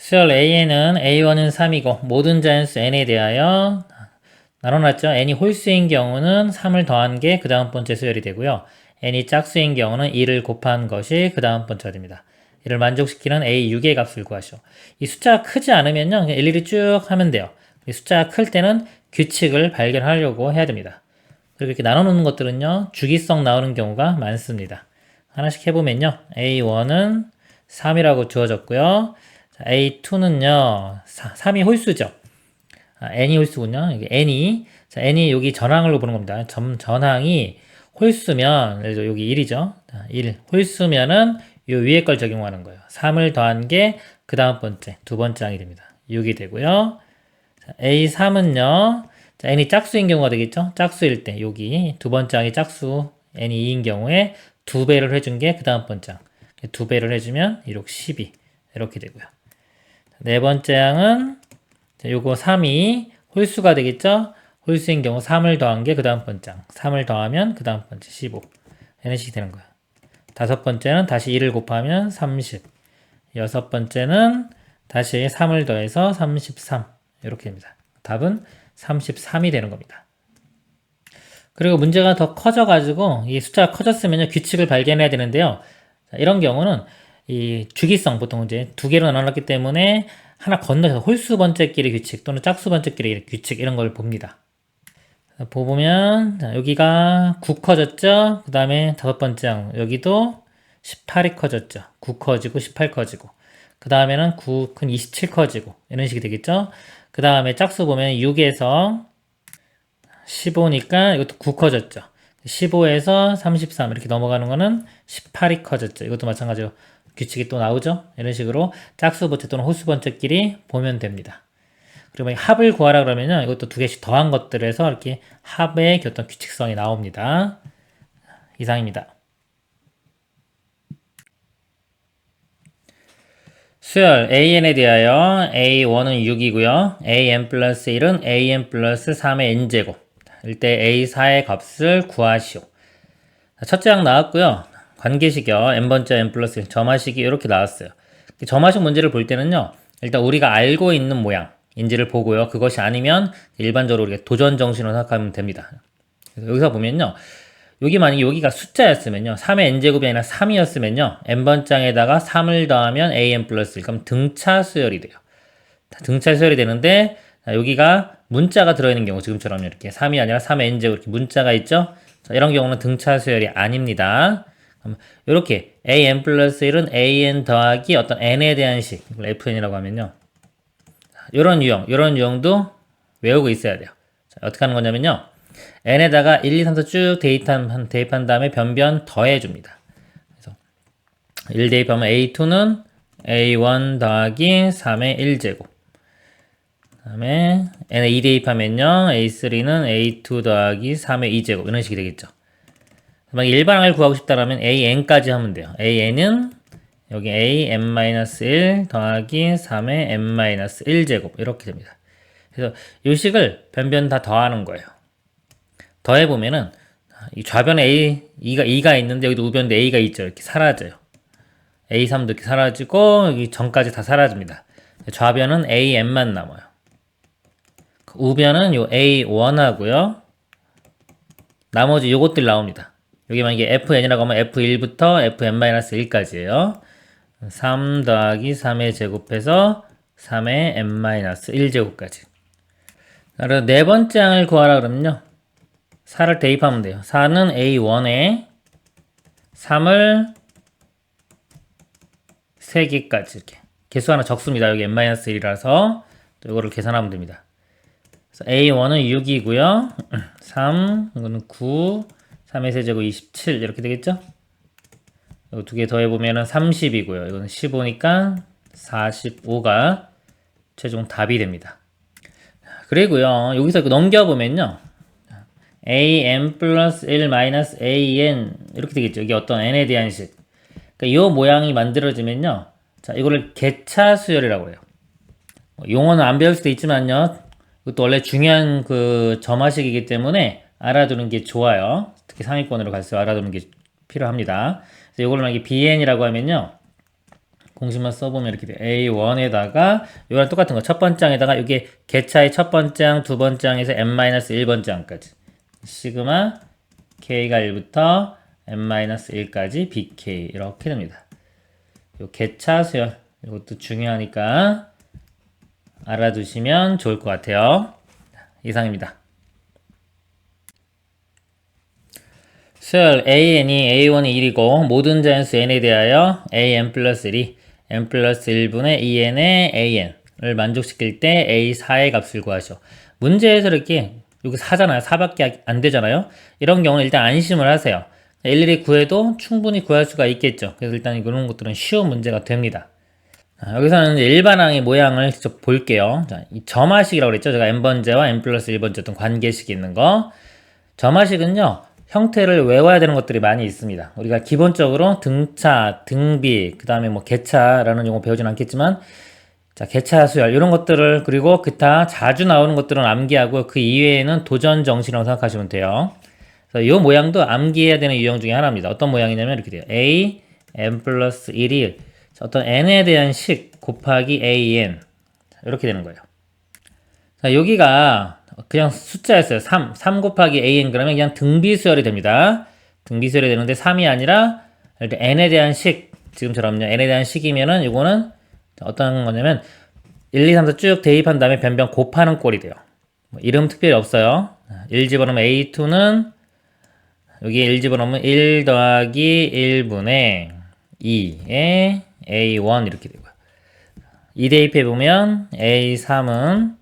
수열 A에는 A1은 3이고 모든 자연수 N에 대하여 나눠놨죠. N이 홀수인 경우는 3을 더한 게 그 다음 번째 수열이 되고요. N이 짝수인 경우는 2를 곱한 것이 그 다음 번째가 됩니다. 이를 만족시키는 A6의 값을 구하시오. 이 숫자가 크지 않으면요, 그냥 일일이 쭉 하면 돼요. 이 숫자가 클 때는 규칙을 발견하려고 해야 됩니다. 그리고 이렇게 나눠놓는 것들은요, 주기성 나오는 경우가 많습니다. 하나씩 해보면요, A1은 3이라고 주어졌고요. A2는요, 3이 홀수죠. n이 홀수군요. n이, 자, n이 여기 전항으로 보는 겁니다. 전항이 홀수면, 예를 들어 여기 1이죠. 1. 홀수면은 요 위에 걸 적용하는 거예요. 3을 더한 게 그 다음 번째, 두 번째 항이 됩니다. 6이 되고요. 자, A3은요, 자, n이 짝수인 경우가 되겠죠? 짝수일 때, 여기 두 번째 항이 짝수, n이 2인 경우에 두 배를 해준 게 그 다음 번째 항. 두 배를 해주면 1, 6, 12. 이렇게 되고요. 네 번째 항은 요거 3이 홀수가 되겠죠? 홀수인 경우 3을 더한 게 그 다음 번째 3을 더하면 그 다음 번째 15 이런 식이 되는 거예요. 다섯 번째는 다시 1을 곱하면 30 여섯 번째는 다시 3을 더해서 33 이렇게 됩니다. 답은 33이 되는 겁니다. 그리고 문제가 더 커져가지고 이 숫자가 커졌으면 규칙을 발견해야 되는데요. 자, 이런 경우는 이 주기성 보통 이제 두 개로 나눠놨기 때문에 하나 건너서 홀수 번째끼리 규칙 또는 짝수 번째끼리 규칙 이런 걸 봅니다. 자, 보면 자, 여기가 9 커졌죠. 그 다음에 다섯 번째 항 여기도 18이 커졌죠. 9 커지고 18 커지고 그 다음에는 9 큰 27 커지고 이런 식이 되겠죠. 그 다음에 짝수 보면 6에서 15니까 이것도 9 커졌죠. 15에서 33 이렇게 넘어가는 거는 18이 커졌죠. 이것도 마찬가지로 규칙이 또 나오죠. 이런 식으로 짝수 번째 또는 홀수 번째끼리 보면 됩니다. 그리고 합을 구하라 그러면요. 이것도 두 개씩 더한 것들에서 이렇게 합의 어떤 규칙성이 나옵니다. 이상입니다. 수열 AN에 대하여 A1은 6이고요. AN 플러스 1은 AN 플러스 3의 n제곱. 일때 A4의 값을 구하시오. 첫째 항 나왔고요. 관계식이요. n번째 n 플러스 1 점화식이 이렇게 나왔어요. 점화식 문제를 볼 때는요. 일단 우리가 알고 있는 모양인지를 보고요. 그것이 아니면 일반적으로 우리가 도전 정신으로 생각하면 됩니다. 그래서 여기서 보면요. 여기 만약에 여기가 숫자였으면요. 3의 n제곱이 아니라 3이었으면요. n번장에다가 3을 더하면 an 플러스 1. 그럼 등차 수열이 돼요. 등차 수열이 되는데 여기가 문자가 들어있는 경우 지금처럼 이렇게 3이 아니라 3의 n제곱 이렇게 문자가 있죠. 자, 이런 경우는 등차 수열이 아닙니다. 이렇게 an 플러스 1은 an 더하기 어떤 n에 대한 식 이걸 fn이라고 하면요. 이런 유형도 외우고 있어야 돼요. 자, 어떻게 하는 거냐면요. n에다가 1, 2, 3, 4 쭉 대입한 다음에 변변 더해줍니다. 그래서 1 대입하면 a2는 a1 더하기 3의 1제곱 그 다음에 n에 2 대입하면요 a3는 a2 더하기 3의 2제곱 이런 식이 되겠죠. 만약 일반항을 구하고 싶다면 an까지 하면 돼요. an은 여기 an-1 더하기 3의 n-1제곱 이렇게 됩니다. 그래서 이 식을 변변 다 더하는 거예요. 더해보면은 이 좌변에 E가 있는데 여기도 우변도 A가 있죠. 이렇게 사라져요. A3도 이렇게 사라지고 여기 전까지 다 사라집니다. 좌변은 AN만 남아요. 우변은 요 A1 하고요. 나머지 요것들 나옵니다. 여기 만약에 FN이라고 하면 F1부터 FN-1까지예요. 3 더하기 3의 제곱해서 3의 n-1제곱까지. 그래서 네 번째 항을 구하라 그러면요. 4를 대입하면 돼요. 4는 A1에 3을 3개까지 이렇게 개수 하나 적습니다. 여기 n-1이라서 이거를 계산하면 됩니다. 그래서 A1은 6이고요. 3, 이거는 9, 3의 세제곱 27 이렇게 되겠죠? 이거 두 개 더해보면 30이고요. 이거는 15니까 45가 최종 답이 됩니다. 그리고요. 여기서 넘겨보면요. an 플러스 1 마이너스 an 이렇게 되겠죠. 이게 어떤 n에 대한 식. 그러니까 이 모양이 만들어지면요. 자, 이거를 개차 수열이라고 해요. 용어는 안 배울 수도 있지만요. 이것도 원래 중요한 그 점화식이기 때문에 알아두는 게 좋아요. 특히 상위권으로 갈수록 알아두는 게 필요합니다. 그래서 이걸 만약에 bn이라고 하면요. 공식만 써보면 이렇게 돼요. A1에다가 이거랑 똑같은 거 첫 번째 항에다가 이게 개차의 첫 번째 항, 두 번째 항에서 n-1번째 항까지 시그마 k가 1부터 n-1까지 bk 이렇게 됩니다. 요 개차 수열 이것도 중요하니까 알아두시면 좋을 것 같아요. 이상입니다. 수열 AN이 A1이 1이고 모든 자연수 N에 대하여 AN 플러스 1이 N 플러스 1분의 2N의 AN을 만족시킬 때 A4의 값을 구하시오. 문제에서 이렇게 여기 4잖아요. 4밖에 안 되잖아요. 이런 경우는 일단 안심을 하세요. 일일이 구해도 충분히 구할 수가 있겠죠. 그래서 일단 이런 것들은 쉬운 문제가 됩니다. 여기서는 일반항의 모양을 직접 볼게요. 자, 이 점화식이라고 그랬죠. 제가 n번째와 n 플러스 1번째 어떤 관계식이 있는 거. 점화식은요. 형태를 외워야 되는 것들이 많이 있습니다. 우리가 기본적으로 등차, 등비, 그 다음에 뭐 개차라는 용어 배우진 않겠지만 자, 개차 수열 이런 것들을 그리고 기타 자주 나오는 것들은 암기하고 그 이외에는 도전 정신이라고 생각하시면 돼요. 그래서 이 모양도 암기해야 되는 유형 중에 하나입니다. 어떤 모양이냐면 이렇게 돼요. a, n 플러스 1이 어떤 n에 대한 식 곱하기 an 이렇게 되는 거예요. 자, 여기가 그냥 숫자였어요. 3 곱하기 an 그러면 그냥 등비수열이 됩니다. 등비수열이 되는데 3이 아니라 n에 대한 식 지금처럼요. n에 대한 식이면은 이거는 어떤 거냐면 1, 2, 3, 4 쭉 대입한 다음에 변변 곱하는 꼴이 돼요. 뭐 이름 특별히 없어요. 1 집어넣으면 a2는 여기 1 집어넣으면 1 더하기 1분의 2에 a1 이렇게 되고요. 2 대입해보면 a3은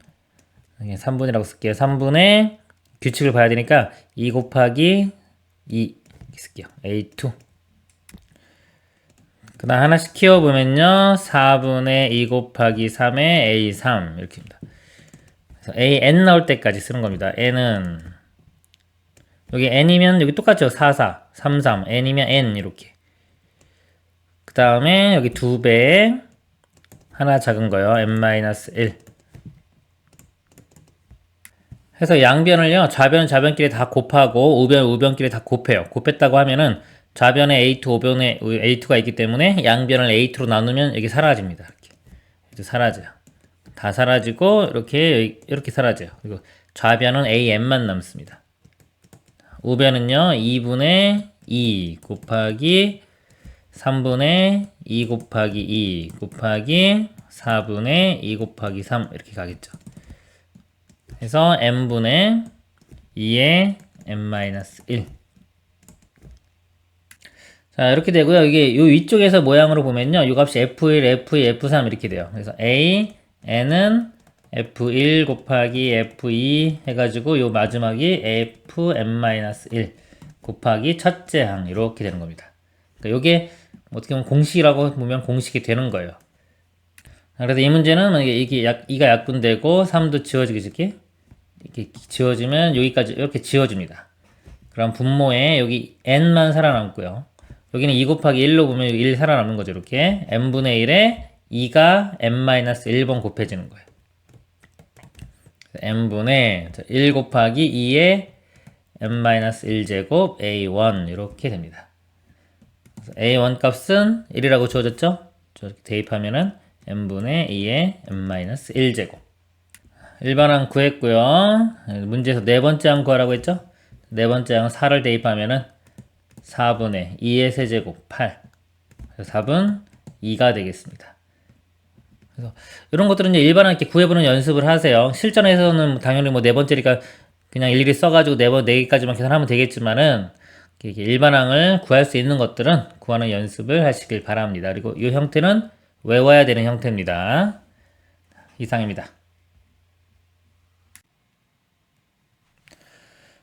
3분이라고 쓸게요. 3분의 규칙을 봐야 되니까 2 곱하기 2 쓸게요. a2 그 다음 하나씩 키워보면요. 4분의 2 곱하기 3의 a3 이렇게입니다. 그래서 an 나올 때까지 쓰는 겁니다. n은 여기 n이면 여기 똑같죠. 4, 4, 3, 3 n이면 n 이렇게 그 다음에 여기 2배 하나 작은 거요. n-1 해서 양변을요. 좌변, 좌변끼리 다 곱하고 우변, 우변끼리 다 곱해요. 곱했다고 하면은 좌변에 A2, 우변에 A2가 있기 때문에 양변을 A2로 나누면 여기 사라집니다. 이렇게 사라져요. 다 사라지고 이렇게 사라져요. 그리고 좌변은 AN만 남습니다. 우변은요. 2분의 2 곱하기 3분의 2 곱하기 2 곱하기 4분의 2 곱하기 3 이렇게 가겠죠. 그래서 n분의 2의 n-1 자 이렇게 되고요. 이게 요 위쪽에서 모양으로 보면요. 이 값이 f1, f2, f3 이렇게 돼요. 그래서 a, n은 f1 곱하기 f2 해가지고 요 마지막이 fn-1 곱하기 첫째 항 이렇게 되는 겁니다. 그러니까 요게 어떻게 보면 공식이라고 보면 공식이 되는 거예요. 그래서 이 문제는 이게 2가 약분되고 3도 지워지게 이렇게 지워지면 여기까지 이렇게 지워집니다. 그럼 분모에 여기 n만 살아남고요. 여기는 2 곱하기 1로 보면 여기 1 살아남는 거죠. 이렇게 n분의 1에 2가 n-1번 곱해지는 거예요. n분의 1 곱하기 2에 n-1제곱 a1 이렇게 됩니다. a1 값은 1이라고 주어졌죠? 저렇게 대입하면은 n분의 2에 n-1제곱 일반항 구했고요. 문제에서 네 번째 항 구하라고 했죠? 네 번째 항 4를 대입하면은 4분의 2의 세제곱 8 그래서 답은 2가 되겠습니다. 그래서 이런 것들은 이제 일반항 이렇게 구해보는 연습을 하세요. 실전에서는 당연히 뭐 네 번째니까 그냥 일일이 써가지고 네 개까지만 계산하면 되겠지만은 이렇게 일반항을 구할 수 있는 것들은 구하는 연습을 하시길 바랍니다. 그리고 이 형태는 외워야 되는 형태입니다. 이상입니다.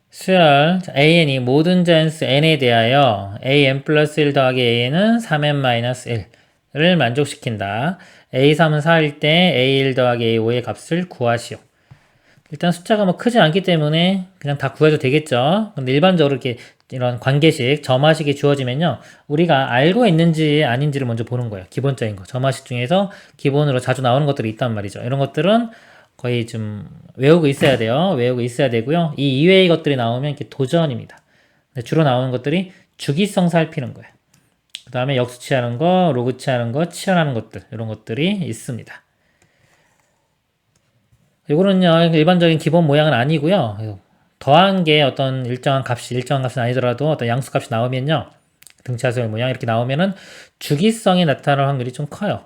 수열 an이 모든 자연수 n에 대하여 an 플러스 1 더하기 an은 3n-1을 만족시킨다. a3은 4일 때 a1 더하기 a5의 값을 구하시오. 일단 숫자가 뭐 크지 않기 때문에 그냥 다 구해도 되겠죠. 근데 일반적으로 이렇게 이런 관계식, 점화식이 주어지면요. 우리가 알고 있는지 아닌지를 먼저 보는 거예요. 기본적인 거. 점화식 중에서 기본으로 자주 나오는 것들이 있단 말이죠. 이런 것들은 거의 좀 외우고 있어야 돼요. 외우고 있어야 되고요. 이 이외의 것들이 나오면 이렇게 도전입니다. 근데 주로 나오는 것들이 주기성 살피는 거예요. 그 다음에 역수치하는 거, 로그치하는 거, 치환하는 것들, 이런 것들이 있습니다. 이거는요, 일반적인 기본 모양은 아니고요. 더한 게 어떤 일정한 값은 아니더라도 어떤 양수값이 나오면요. 등차수열 모양 이렇게 나오면은 주기성이 나타날 확률이 좀 커요.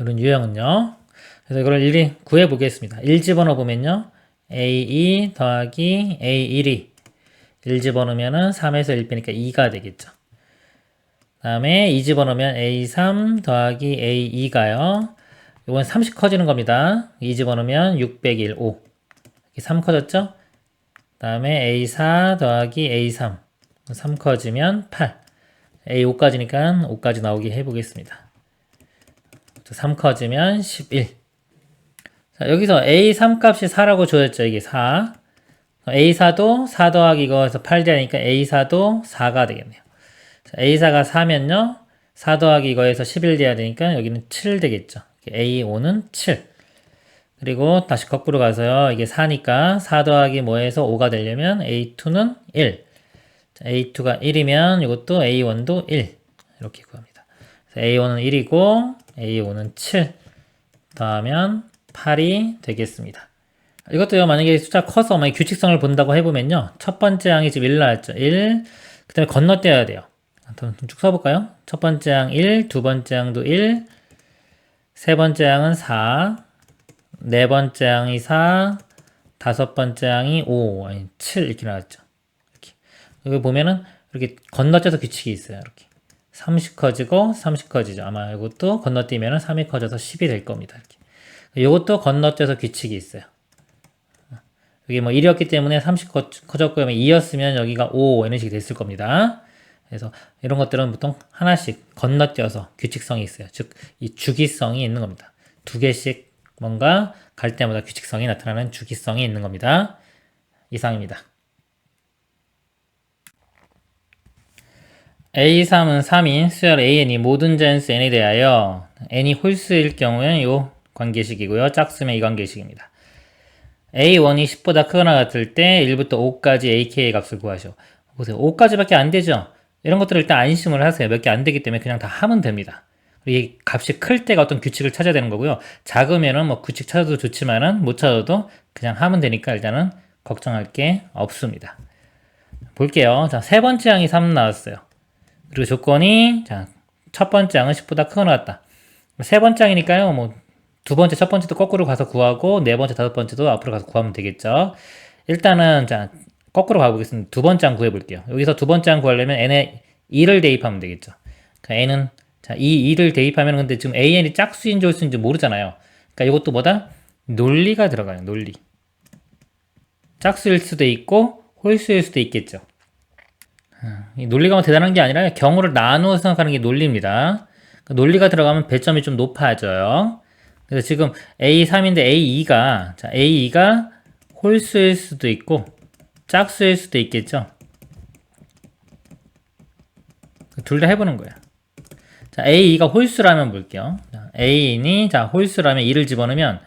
이런 유형은요. 그래서 이걸 일일이 구해 보겠습니다. 1 집어넣어 보면요. A2 더하기 A1이 1 집어넣으면은 3에서 1 빼니까 2가 되겠죠. 다음에 2 집어넣으면 A3 더하기 A2가요. 이건 30 커지는 겁니다. 2 집어넣으면 6 빼기 1, 5. 이렇게 3 커졌죠? 다음에 A4 더하기 A3. 3 커지면 8. A5까지니까 5까지 나오게 해보겠습니다. 3 커지면 11. 자, 여기서 A3 값이 4라고 줘였죠. 이게 4. A4도 4 더하기 이거에서 8 되니까 A4도 4가 되겠네요. 자, A4가 4면요. 4 더하기 이거에서 11 돼야 되니까 여기는 7 되겠죠. A5는 7. 그리고 다시 거꾸로 가서요. 이게 4니까 4 더하기 뭐에서 5가 되려면 A2는 1. 자, A2가 1이면 이것도 A1도 1. 이렇게 구합니다. A1은 1이고 A5는 7. 더하면 8이 되겠습니다. 이것도요. 만약에 숫자 커서 만약에 규칙성을 본다고 해보면요. 첫 번째 항이 지금 1 나왔죠. 1. 그 다음에 건너뛰어야 돼요. 쭉 써볼까요? 첫 번째 항 1, 두 번째 항도 1, 세 번째 항은 4, 네 번째 항이 4, 다섯 번째 항이 5, 아니 7 이렇게 나왔죠. 이렇게. 여기 보면은 이렇게 건너뛰어서 규칙이 있어요. 이렇게 30 커지고 30 커지죠. 아마 이것도 건너뛰면은 3이 커져서 10이 될 겁니다. 이렇게. 이것도 건너뛰어서 규칙이 있어요. 여기 뭐 1이었기 때문에 30 커졌고요. 2였으면 여기가 5 이런 식이 됐을 겁니다. 그래서 이런 것들은 보통 하나씩 건너뛰어서 규칙성이 있어요. 즉, 이 주기성이 있는 겁니다. 두 개씩 뭔가 갈 때마다 규칙성이 나타나는 주기성이 있는 겁니다. 이상입니다. A3은 3인 수열 AN이 모든 자연수 N에 대하여 N이 홀수일 경우에는 이 관계식이고요. 짝수면 이 관계식입니다. A1이 10보다 크거나 같을 때 1부터 5까지 AK의 값을 구하시오. 보세요. 5까지밖에 안 되죠? 이런 것들을 일단 안심을 하세요. 몇 개 안 되기 때문에 그냥 다 하면 됩니다. 이 값이 클 때가 어떤 규칙을 찾아야 되는 거고요. 작으면은 뭐 규칙 찾아도 좋지만은 못 찾아도 그냥 하면 되니까 일단은 걱정할 게 없습니다. 볼게요. 자, 세 번째 항이 3 나왔어요. 그리고 조건이, 자, 첫 번째 항은 10보다 크거나 같다. 세 번째 항이니까요. 뭐, 두 번째, 첫 번째도 거꾸로 가서 구하고, 네 번째, 다섯 번째도 앞으로 가서 구하면 되겠죠. 일단은, 자, 거꾸로 가보겠습니다. 두 번째 항 구해볼게요. 여기서 두 번째 항 구하려면 n에 2를 대입하면 되겠죠. 그러니까 n은, 자, 이 2를 대입하면 근데 지금 an이 짝수인지 홀수인지 모르잖아요. 그러니까 이것도 뭐다? 논리가 들어가요, 논리. 짝수일 수도 있고, 홀수일 수도 있겠죠. 이 논리가 뭐 대단한 게 아니라 경우를 나누어서 생각하는 게 논리입니다. 그러니까 논리가 들어가면 배점이 좀 높아져요. 그래서 지금 A3인데 A2가, 자, A2가 홀수일 수도 있고, 짝수일 수도 있겠죠. 둘 다 해보는 거예요. 자, A2가 홀수라면 볼게요. 자, A인이, 자, 홀수라면 2를 집어넣으면,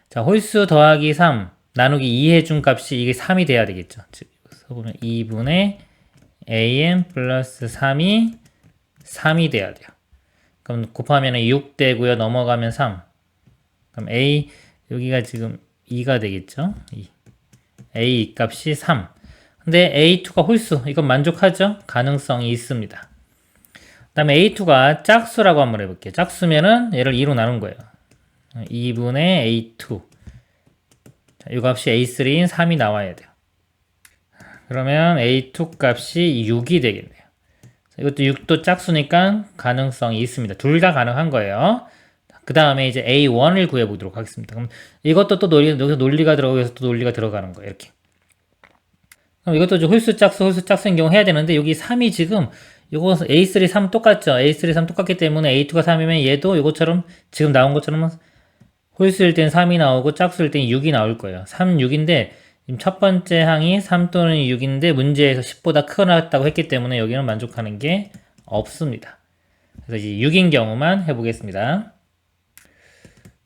자, 홀수 더하기 3, 나누기 2 해준 값이 이게 3이 돼야 되겠죠. 즉, 여기서 보면 2분의 AN 플러스 3이 3이 돼야 돼요. 그럼 곱하면 6 되고요. 넘어가면 3. 그럼 A, 여기가 지금 2가 되겠죠. 2. A 값이 3. 근데 A2가 홀수. 이건 만족하죠? 가능성이 있습니다. 그 다음에 A2가 짝수라고 한번 해볼게요. 짝수면은 얘를 2로 나눈 거예요. 2분의 A2. 자, 이 값이 A3인 3이 나와야 돼요. 그러면 A2 값이 6이 되겠네요. 이것도 6도 짝수니까 가능성이 있습니다. 둘 다 가능한 거예요. 그 다음에 이제 A1을 구해보도록 하겠습니다. 그럼 이것도 또 여기서 논리가 들어가고 여기서 또 논리가 들어가는 거예요. 이렇게. 그럼 이것도 이제 홀수 짝수인 경우 해야 되는데 여기 3이 지금 이거 A3, 3 똑같죠? A3, 3 똑같기 때문에 A2가 3이면 얘도 이것처럼 지금 나온 것처럼 홀수일 땐 3이 나오고 짝수일 땐 6이 나올 거예요. 3, 6인데 지금 첫 번째 항이 3 또는 6인데 문제에서 10보다 크거나 같다고 했기 때문에 여기는 만족하는 게 없습니다. 그래서 이제 6인 경우만 해보겠습니다.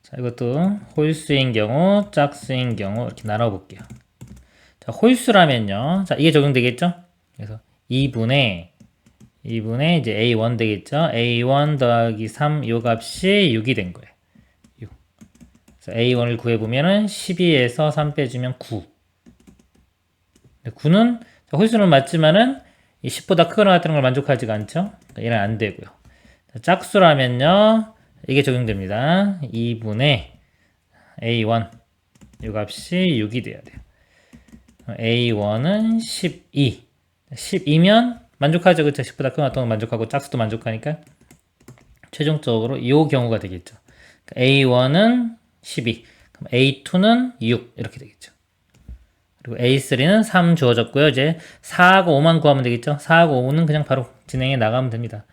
자, 이것도 홀수인 경우, 짝수인 경우 이렇게 나눠볼게요. 자, 홀수라면요. 자, 이게 적용되겠죠? 그래서 2분의 2분의 이제 A1 되겠죠. A1 더하기 3 요 값이 6이 된 거예요. 6. 그래서 A1을 구해보면은 12에서 3 빼주면 9. 9는 홀수는 맞지만은 이 10보다 크거나 같은 걸 만족하지가 않죠. 그러니까 얘는 안 되고요. 짝수라면요. 이게 적용됩니다. 2분의 A1 요 값이 6이 돼야 돼요. A1은 12. 12면 만족하죠. 그쵸? 10보다 큰 어떤 건 만족하고 짝수도 만족하니까 최종적으로 이 경우가 되겠죠. A1은 12. 그럼 A2는 6. 이렇게 되겠죠. 그리고 A3는 3 주어졌고요. 이제 4하고 5만 구하면 되겠죠. 4하고 5는 그냥 바로 진행해 나가면 됩니다.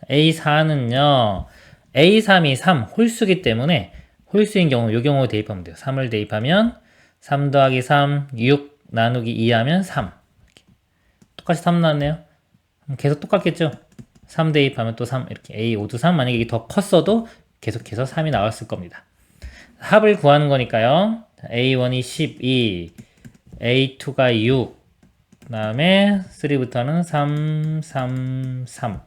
A4는요. A3이 3 홀수기 때문에 홀수인 경우 이 경우 대입하면 돼요. 3을 대입하면 3 더하기 3 6 나누기 2 하면 3. 똑같이 3 나왔네요. 계속 똑같겠죠. 3 대입하면 또 3 이렇게 A5도 3 만약에 이게 더 컸어도 계속해서 3이 나왔을 겁니다. 합을 구하는 거니까요. A1이 12 A2가 6 그 다음에 3부터는 3 3 3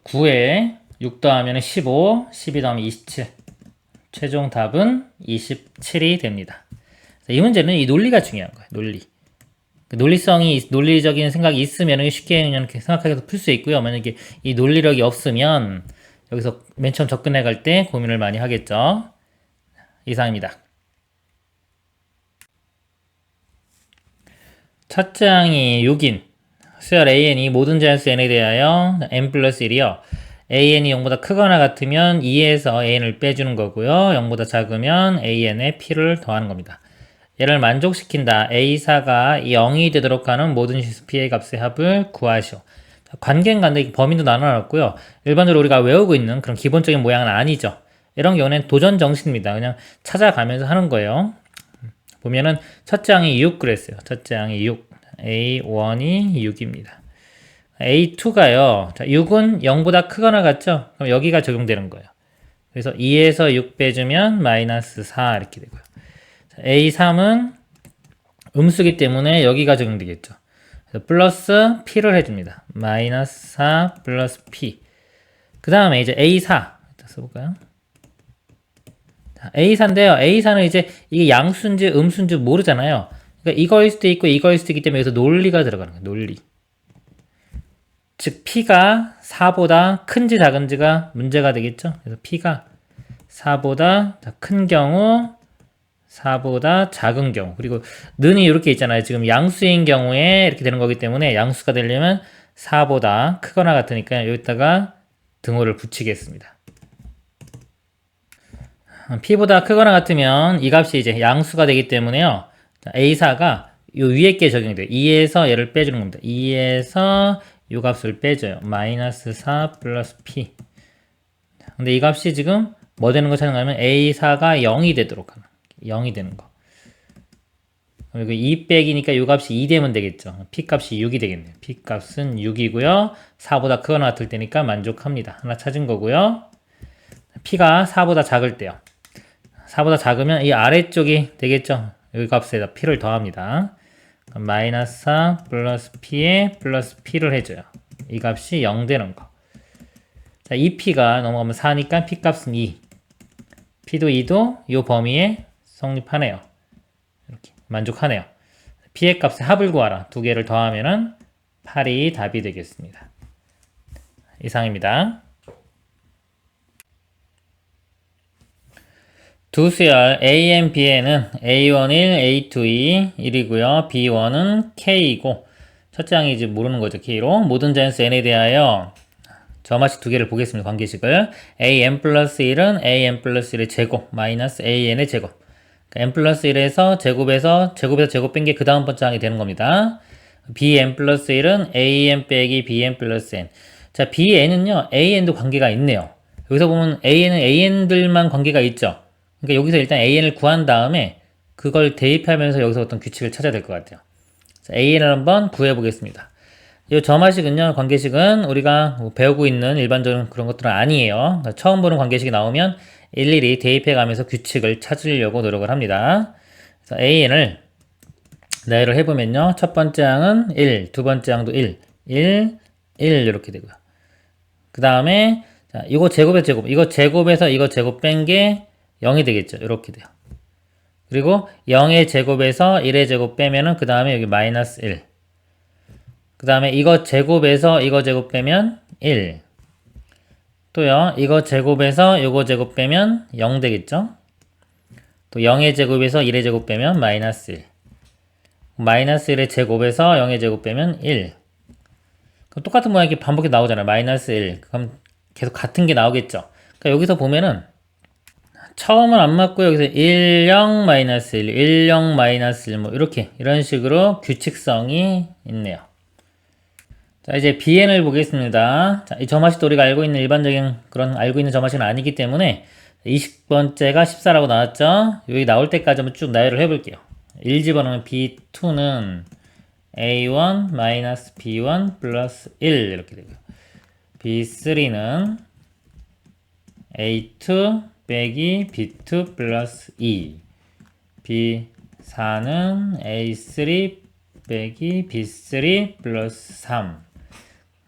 9에 6 더하면 15 12 더하면 27 최종 답은 27이 됩니다. 이 문제는 이 논리가 중요한 거예요. 논리. 논리적인 생각이 있으면 쉽게 그냥 생각하게 풀 수 있고요. 만약에 이 논리력이 없으면 여기서 맨 처음 접근해 갈 때 고민을 많이 하겠죠. 이상입니다. 첫째 항이 6인 수열 AN이 모든 자연수 N에 대하여 n 플러스 1이요. AN이 0보다 크거나 같으면 2에서 AN을 빼주는 거고요. 0보다 작으면 AN에 P를 더하는 겁니다. 얘를 만족시킨다. A4가 0이 되도록 하는 모든 실수 P의 값의 합을 구하시오. 관계인가인데 범위도 나눠놨고요. 일반적으로 우리가 외우고 있는 그런 기본적인 모양은 아니죠. 이런 경우는 도전 정신입니다. 그냥 찾아가면서 하는 거예요. 보면은 첫째 항이 6 그랬어요. 첫째 항이 6. A1이 6입니다. A2가요. 6은 0보다 크거나 같죠? 그럼 여기가 적용되는 거예요. 그래서 2에서 6 빼주면 마이너스 4 이렇게 되고요. A3은 음수기 때문에 여기가 적용되겠죠. 그래서 플러스 P를 해줍니다. 마이너스 4 플러스 P. 그 다음에 이제 A4. 써볼까요? A4인데요. A4는 이제 이게 양수인지 음수인지 모르잖아요. 그러니까 이거일 수도 있고 이거일 수도 있기 때문에 여기서 논리가 들어가는 거예요. 논리. 즉 P가 4보다 큰지 작은지가 문제가 되겠죠. 그래서 P가 4보다 큰 경우 4보다 작은 경우 그리고 는이 이렇게 있잖아요. 지금 양수인 경우에 이렇게 되는 거기 때문에 양수가 되려면 4보다 크거나 같으니까 여기다가 등호를 붙이겠습니다. P보다 크거나 같으면 이 값이 이제 양수가 되기 때문에요. A4가 요 위에 게 적용이 돼요. 2에서 얘를 빼주는 겁니다. 2에서 요 값을 빼줘요. 마이너스 4 플러스 P. 근데 이 값이 지금 뭐 되는 거 찾는가면 A4가 0이 되도록 하는 0이 되는 거. 그리고 2 빼기니까 요 값이 2 되면 되겠죠. P 값이 6이 되겠네요. P 값은 6이고요. 4보다 크거나 같을 때니까 만족합니다. 하나 찾은 거고요. P가 4보다 작을 때요. 4보다 작으면 이 아래쪽이 되겠죠. 이 값에다 P를 더합니다. 마이너스 4 플러스 P에 플러스 P를 해줘요. 이 값이 0 되는 거. 자, 이 P가 넘어가면 4니까 P 값은 2. P도 2도 이 범위에 성립하네요. 이렇게 만족하네요. P의 값의 합을 구하라. 두 개를 더하면은 8이 답이 되겠습니다. 이상입니다. 두 수열 A, B에는 A1, 1, A2, 1이고요. B1은 K이고 첫째 항이 이제 모르는 거죠. K로 모든 자연수 N에 대하여 저마식 두 개를 보겠습니다. 관계식을 AN 플러스 1은 AN 플러스 1의 제곱 마이너스 AN의 제곱 그러니까 N 플러스 1에서 제곱에서 제곱 뺀 게 그 다음 번째 항이 되는 겁니다. BN 플러스 1은 AN 빼기 BN 플러스 N 자 BN은요 AN도 관계가 있네요. 여기서 보면 AN은 AN들만 관계가 있죠. 그러니까 여기서 일단 AN을 구한 다음에 그걸 대입하면서 여기서 어떤 규칙을 찾아야 될 것 같아요. 자, AN을 한번 구해 보겠습니다. 이 점화식은요, 관계식은 우리가 배우고 있는 일반적인 그런 것들은 아니에요. 그러니까 처음 보는 관계식이 나오면 일일이 대입해 가면서 규칙을 찾으려고 노력을 합니다. 그래서 AN을 나열을 해보면요, 첫 번째 항은 1, 두 번째 항도 1, 1, 1 이렇게 되고요. 그 다음에 자, 이거 제곱의 제곱, 이거 제곱에서 이거 제곱 뺀 게 0이 되겠죠. 이렇게 돼요. 그리고 0의 제곱에서 1의 제곱 빼면은 그 다음에 여기 마이너스 1. 그 다음에 이거 제곱에서 이거 제곱 빼면 1. 또요, 이거 제곱에서 이거 제곱 빼면 0 되겠죠? 또 0의 제곱에서 1의 제곱 빼면 마이너스 1. 마이너스 1의 제곱에서 0의 제곱 빼면 1. 그럼 똑같은 모양이 이렇게 반복해서 나오잖아요. 마이너스 1. 그럼 계속 같은 게 나오겠죠. 그러니까 여기서 보면은 처음은 안 맞고 여기서 1, 0, 마이너스 1, 1, 0, 마이너스 1, 뭐 이렇게 이런 식으로 규칙성이 있네요. 자, 이제 bn을 보겠습니다. 자, 이 점화식도 우리가 알고 있는 일반적인 그런 알고 있는 점화식은 아니기 때문에 20번째가 14라고 나왔죠? 여기 나올 때까지 한번 쭉 나열을 해볼게요. 1 집어넣으면 b2는 a1 마이너스 b1 플러스 1 이렇게 되고요. b3는 a2 빼기 b2 플러스 2 b4는 a3 빼기 b3 플러스 3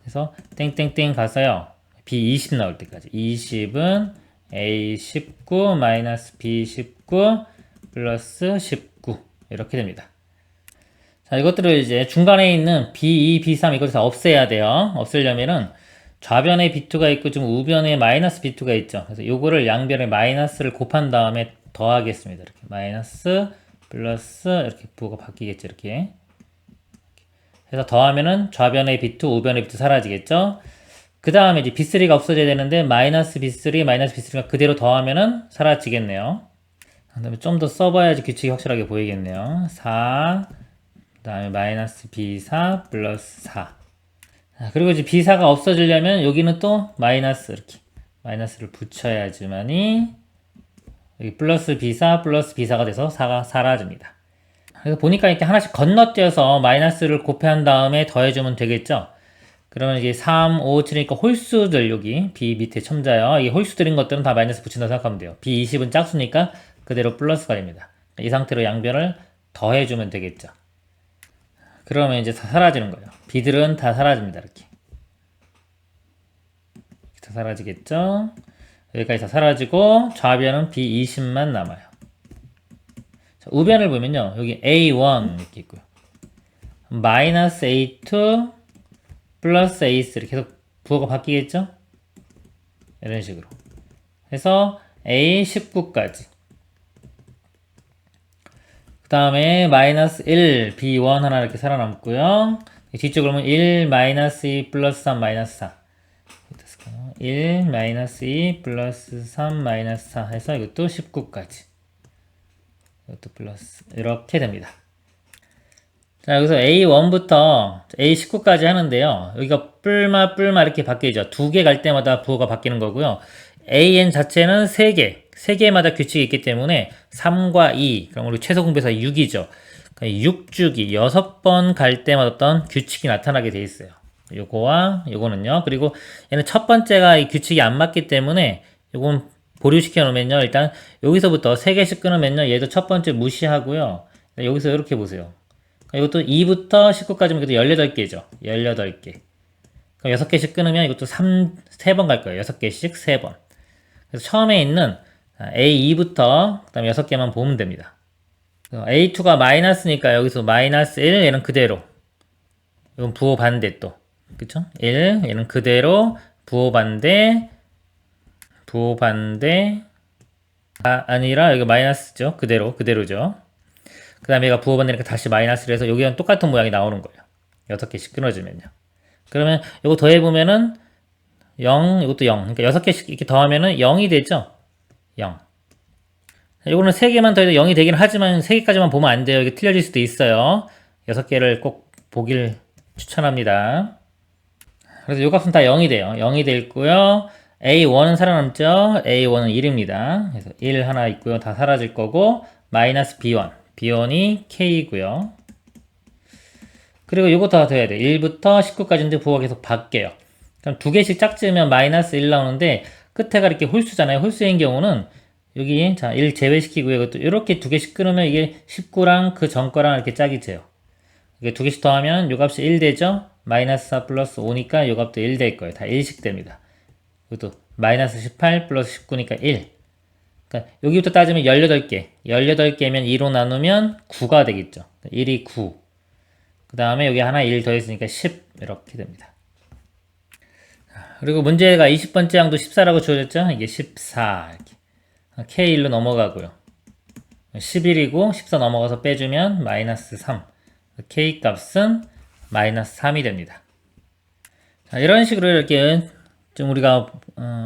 그래서 땡땡땡 가서요. b20 나올 때까지 20은 a19 마이너스 b19 플러스 19 이렇게 됩니다. 자, 이것들을 이제 중간에 있는 b2, b3 이것을 다 없애야 돼요. 없애려면은 좌변에 b2가 있고 지금 우변에 마이너스 b2가 있죠. 그래서 요거를 양변에 마이너스를 곱한 다음에 더하겠습니다. 이렇게 마이너스 플러스 이렇게 부호가 바뀌겠죠. 이렇게 해서 더하면은 좌변의 b2, 우변의 b2 사라지겠죠. 그 다음에 이제 b3가 없어져야 되는데 마이너스 b3, 마이너스 b3가 그대로 더하면은 사라지겠네요. 그 다음에 좀 더 써봐야지 규칙이 확실하게 보이겠네요. 4, 그 다음에 마이너스 b4 플러스 4. 그리고 이제 b4가 없어지려면 여기는 또 마이너스 이렇게 마이너스를 붙여야지만이 여기 플러스 b4 플러스 b4가 돼서 4가 사라집니다. 그래서 보니까 이렇게 하나씩 건너뛰어서 마이너스를 곱한 다음에 더해주면 되겠죠. 그러면 이게 3, 5, 7이니까 홀수들 여기 b 밑에 첨자요. 이 홀수들인 것들은 다 마이너스 붙인다고 생각하면 돼요. b20은 짝수니까 그대로 플러스가 됩니다. 이 상태로 양변을 더해주면 되겠죠. 그러면 이제 다 사라지는 거예요. b들은 다 사라집니다. 이렇게 다 사라지겠죠. 여기까지 다 사라지고 좌변은 b20만 남아요. 자, 우변을 보면요. 여기 a1 이렇게 있고요. 마이너스 a2 플러스 a3 계속 부호가 바뀌겠죠? 이런 식으로 해서 a19까지 그 다음에 마이너스 1 b1 하나 이렇게 살아남고요. 뒤쪽으로 보면 1 마이너스 2 플러스 3 마이너스 4 1 마이너스 2 플러스 3 마이너스 4 해서 이것도 19까지 이것도 플러스 이렇게 됩니다. 자, 여기서 A1부터 A19까지 하는데요. 여기가 뿔마 이렇게 바뀌죠. 두 개 갈 때마다 부호가 바뀌는 거고요. AN 자체는 3개, 3개마다 규칙이 있기 때문에 3과 2, 그럼 우리 최소 공배사 6이죠. 6주기, 6번 갈 때마다 어떤 규칙이 나타나게 돼 있어요. 요거와 요거는요. 그리고 얘는 첫 번째가 이 규칙이 안 맞기 때문에 요건 보류시켜 놓으면요. 일단 여기서부터 3개씩 끊으면요. 얘도 첫 번째 무시하고요. 여기서 이렇게 보세요. 이것도 2부터 19까지면 그래도 18개죠. 18개. 그럼 6개씩 끊으면 이것도 3번 갈 거예요. 6개씩 3번. 그래서 처음에 있는 A2부터 그 다음에 6개만 보면 됩니다. A2가 마이너스니까 여기서 마이너스 1, 얘는 그대로. 이건 부호 반대 또. 그쵸? 1, 얘는 그대로. 부호 반대. 아니라 여기 마이너스죠. 그대로죠. 그 다음에 얘가 부호 반대니까 다시 마이너스를 해서 여기랑 똑같은 모양이 나오는 거예요. 6개씩 끊어주면요. 그러면 이거 더해보면은 0, 이것도 0. 그러니까 6개씩 이렇게 더하면은 0이 되죠? 0. 이거는 3개만 더해도 0이 되긴 하지만 3개까지만 보면 안 돼요. 이게 틀려질 수도 있어요. 6개를 꼭 보길 추천합니다. 그래서 이 값은 다 0이 돼요. 0이 되고요. A1은 살아남죠? A1은 1입니다. 그래서 1 하나 있고요. 다 사라질 거고, 마이너스 B1. B1이 K고요. 그리고 이거 다 돼야 돼. 1부터 19까지인데 부호가 계속 바뀌어요. 그럼 2개씩 짝지으면 마이너스 1 나오는데 끝에가 이렇게 홀수잖아요. 홀수인 경우는 여기 자 1 제외시키고요. 이것도 이렇게 2개씩 끊으면 이게 19랑 그 전 거랑 이렇게 짝이 돼요. 이게 2개씩 더하면 요 값이 1 되죠? 마이너스 4 플러스 5니까 요 값도 1 될 거예요. 다 1씩 됩니다. 이것도 마이너스 18 플러스 19니까 1. 그러니까 여기부터 따지면 18개. 18개면 2로 나누면 9가 되겠죠. 1이 9. 그 다음에 여기 하나 1 더했으니까 10 이렇게 됩니다. 그리고 문제가 20번째 항도 14라고 주어졌죠? 이게 14 이렇게. K1로 넘어가고요. 11이고 14 넘어가서 빼주면 마이너스 3. K 값은 마이너스 3이 됩니다. 자, 이런 식으로 이렇게 좀 우리가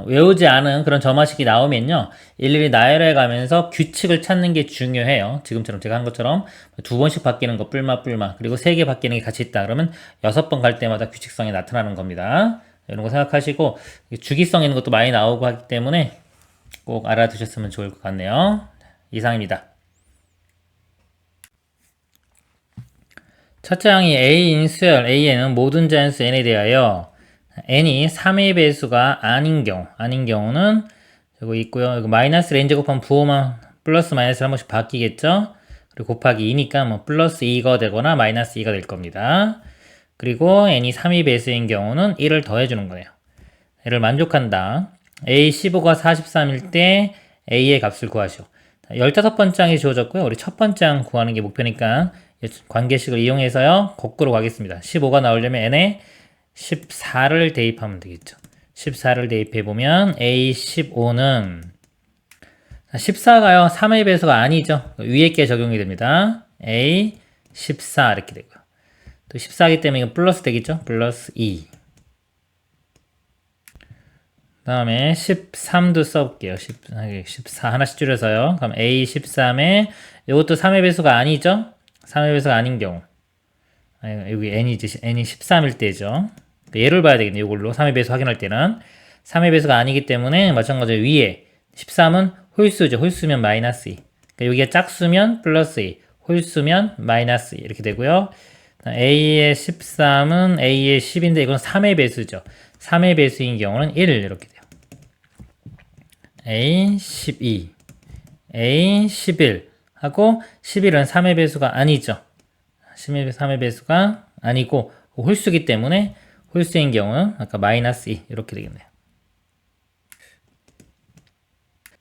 외우지 않은 그런 점화식이 나오면요. 일일이 나열해 가면서 규칙을 찾는 게 중요해요. 지금처럼 제가 한 것처럼 2번씩 바뀌는 거 뿔마 그리고 3개 바뀌는 게 같이 있다. 그러면 6번 갈 때마다 규칙성이 나타나는 겁니다. 이런 거 생각하시고 주기성 있는 것도 많이 나오고 하기 때문에 꼭 알아두셨으면 좋을 것 같네요. 이상입니다. 첫째 항이 A인 수열 A에는 모든 자연수 N에 대하여 N이 3의 배수가 아닌 경우는 여기 있고요. 이거 마이너스 N 제곱하면 부호만 플러스 마이너스를 한 번씩 바뀌겠죠. 그리고 곱하기 2니까 뭐 플러스 2가 되거나 마이너스 2가 될 겁니다. 그리고 N이 3의 배수인 경우는 1을 더해주는 거예요. 얘를 만족한다. A15가 43일 때 A의 값을 구하시오. 15번째 항이 주어졌고요. 우리 첫 번째 항 구하는 게 목표니까 관계식을 이용해서요. 거꾸로 가겠습니다. 15가 나오려면 N에 14를 대입하면 되겠죠. 14를 대입해보면 A15는 14가요. 3의 배수가 아니죠. 위에 게 적용이 됩니다. A14 이렇게 되고요. 또 14이기 때문에 이거 플러스 되겠죠. 플러스 2. 그 다음에 13도 써볼게요. 14 하나씩 줄여서요. 그럼 A13에 이것도 3의 배수가 아니죠. 3의 배수가 아닌 경우 여기 N이 13일 때죠. 얘를 봐야 되겠네요. 이걸로 3의 배수 확인할 때는 3의 배수가 아니기 때문에 마찬가지로 위에 13은 홀수죠. 홀수면 마이너스 2. 그러니까 여기가 짝수면 플러스 2, 홀수면 마이너스 2 이렇게 되고요. A의 13은 A의 10인데 이건 3의 배수죠. 3의 배수인 경우는 1 이렇게 돼요. A 12, A 11 하고 11은 3의 배수가 아니죠. 3의 배수가 아니고 홀수기 때문에 홀수인 경우는 아까 마이너스 2 이렇게 되겠네요.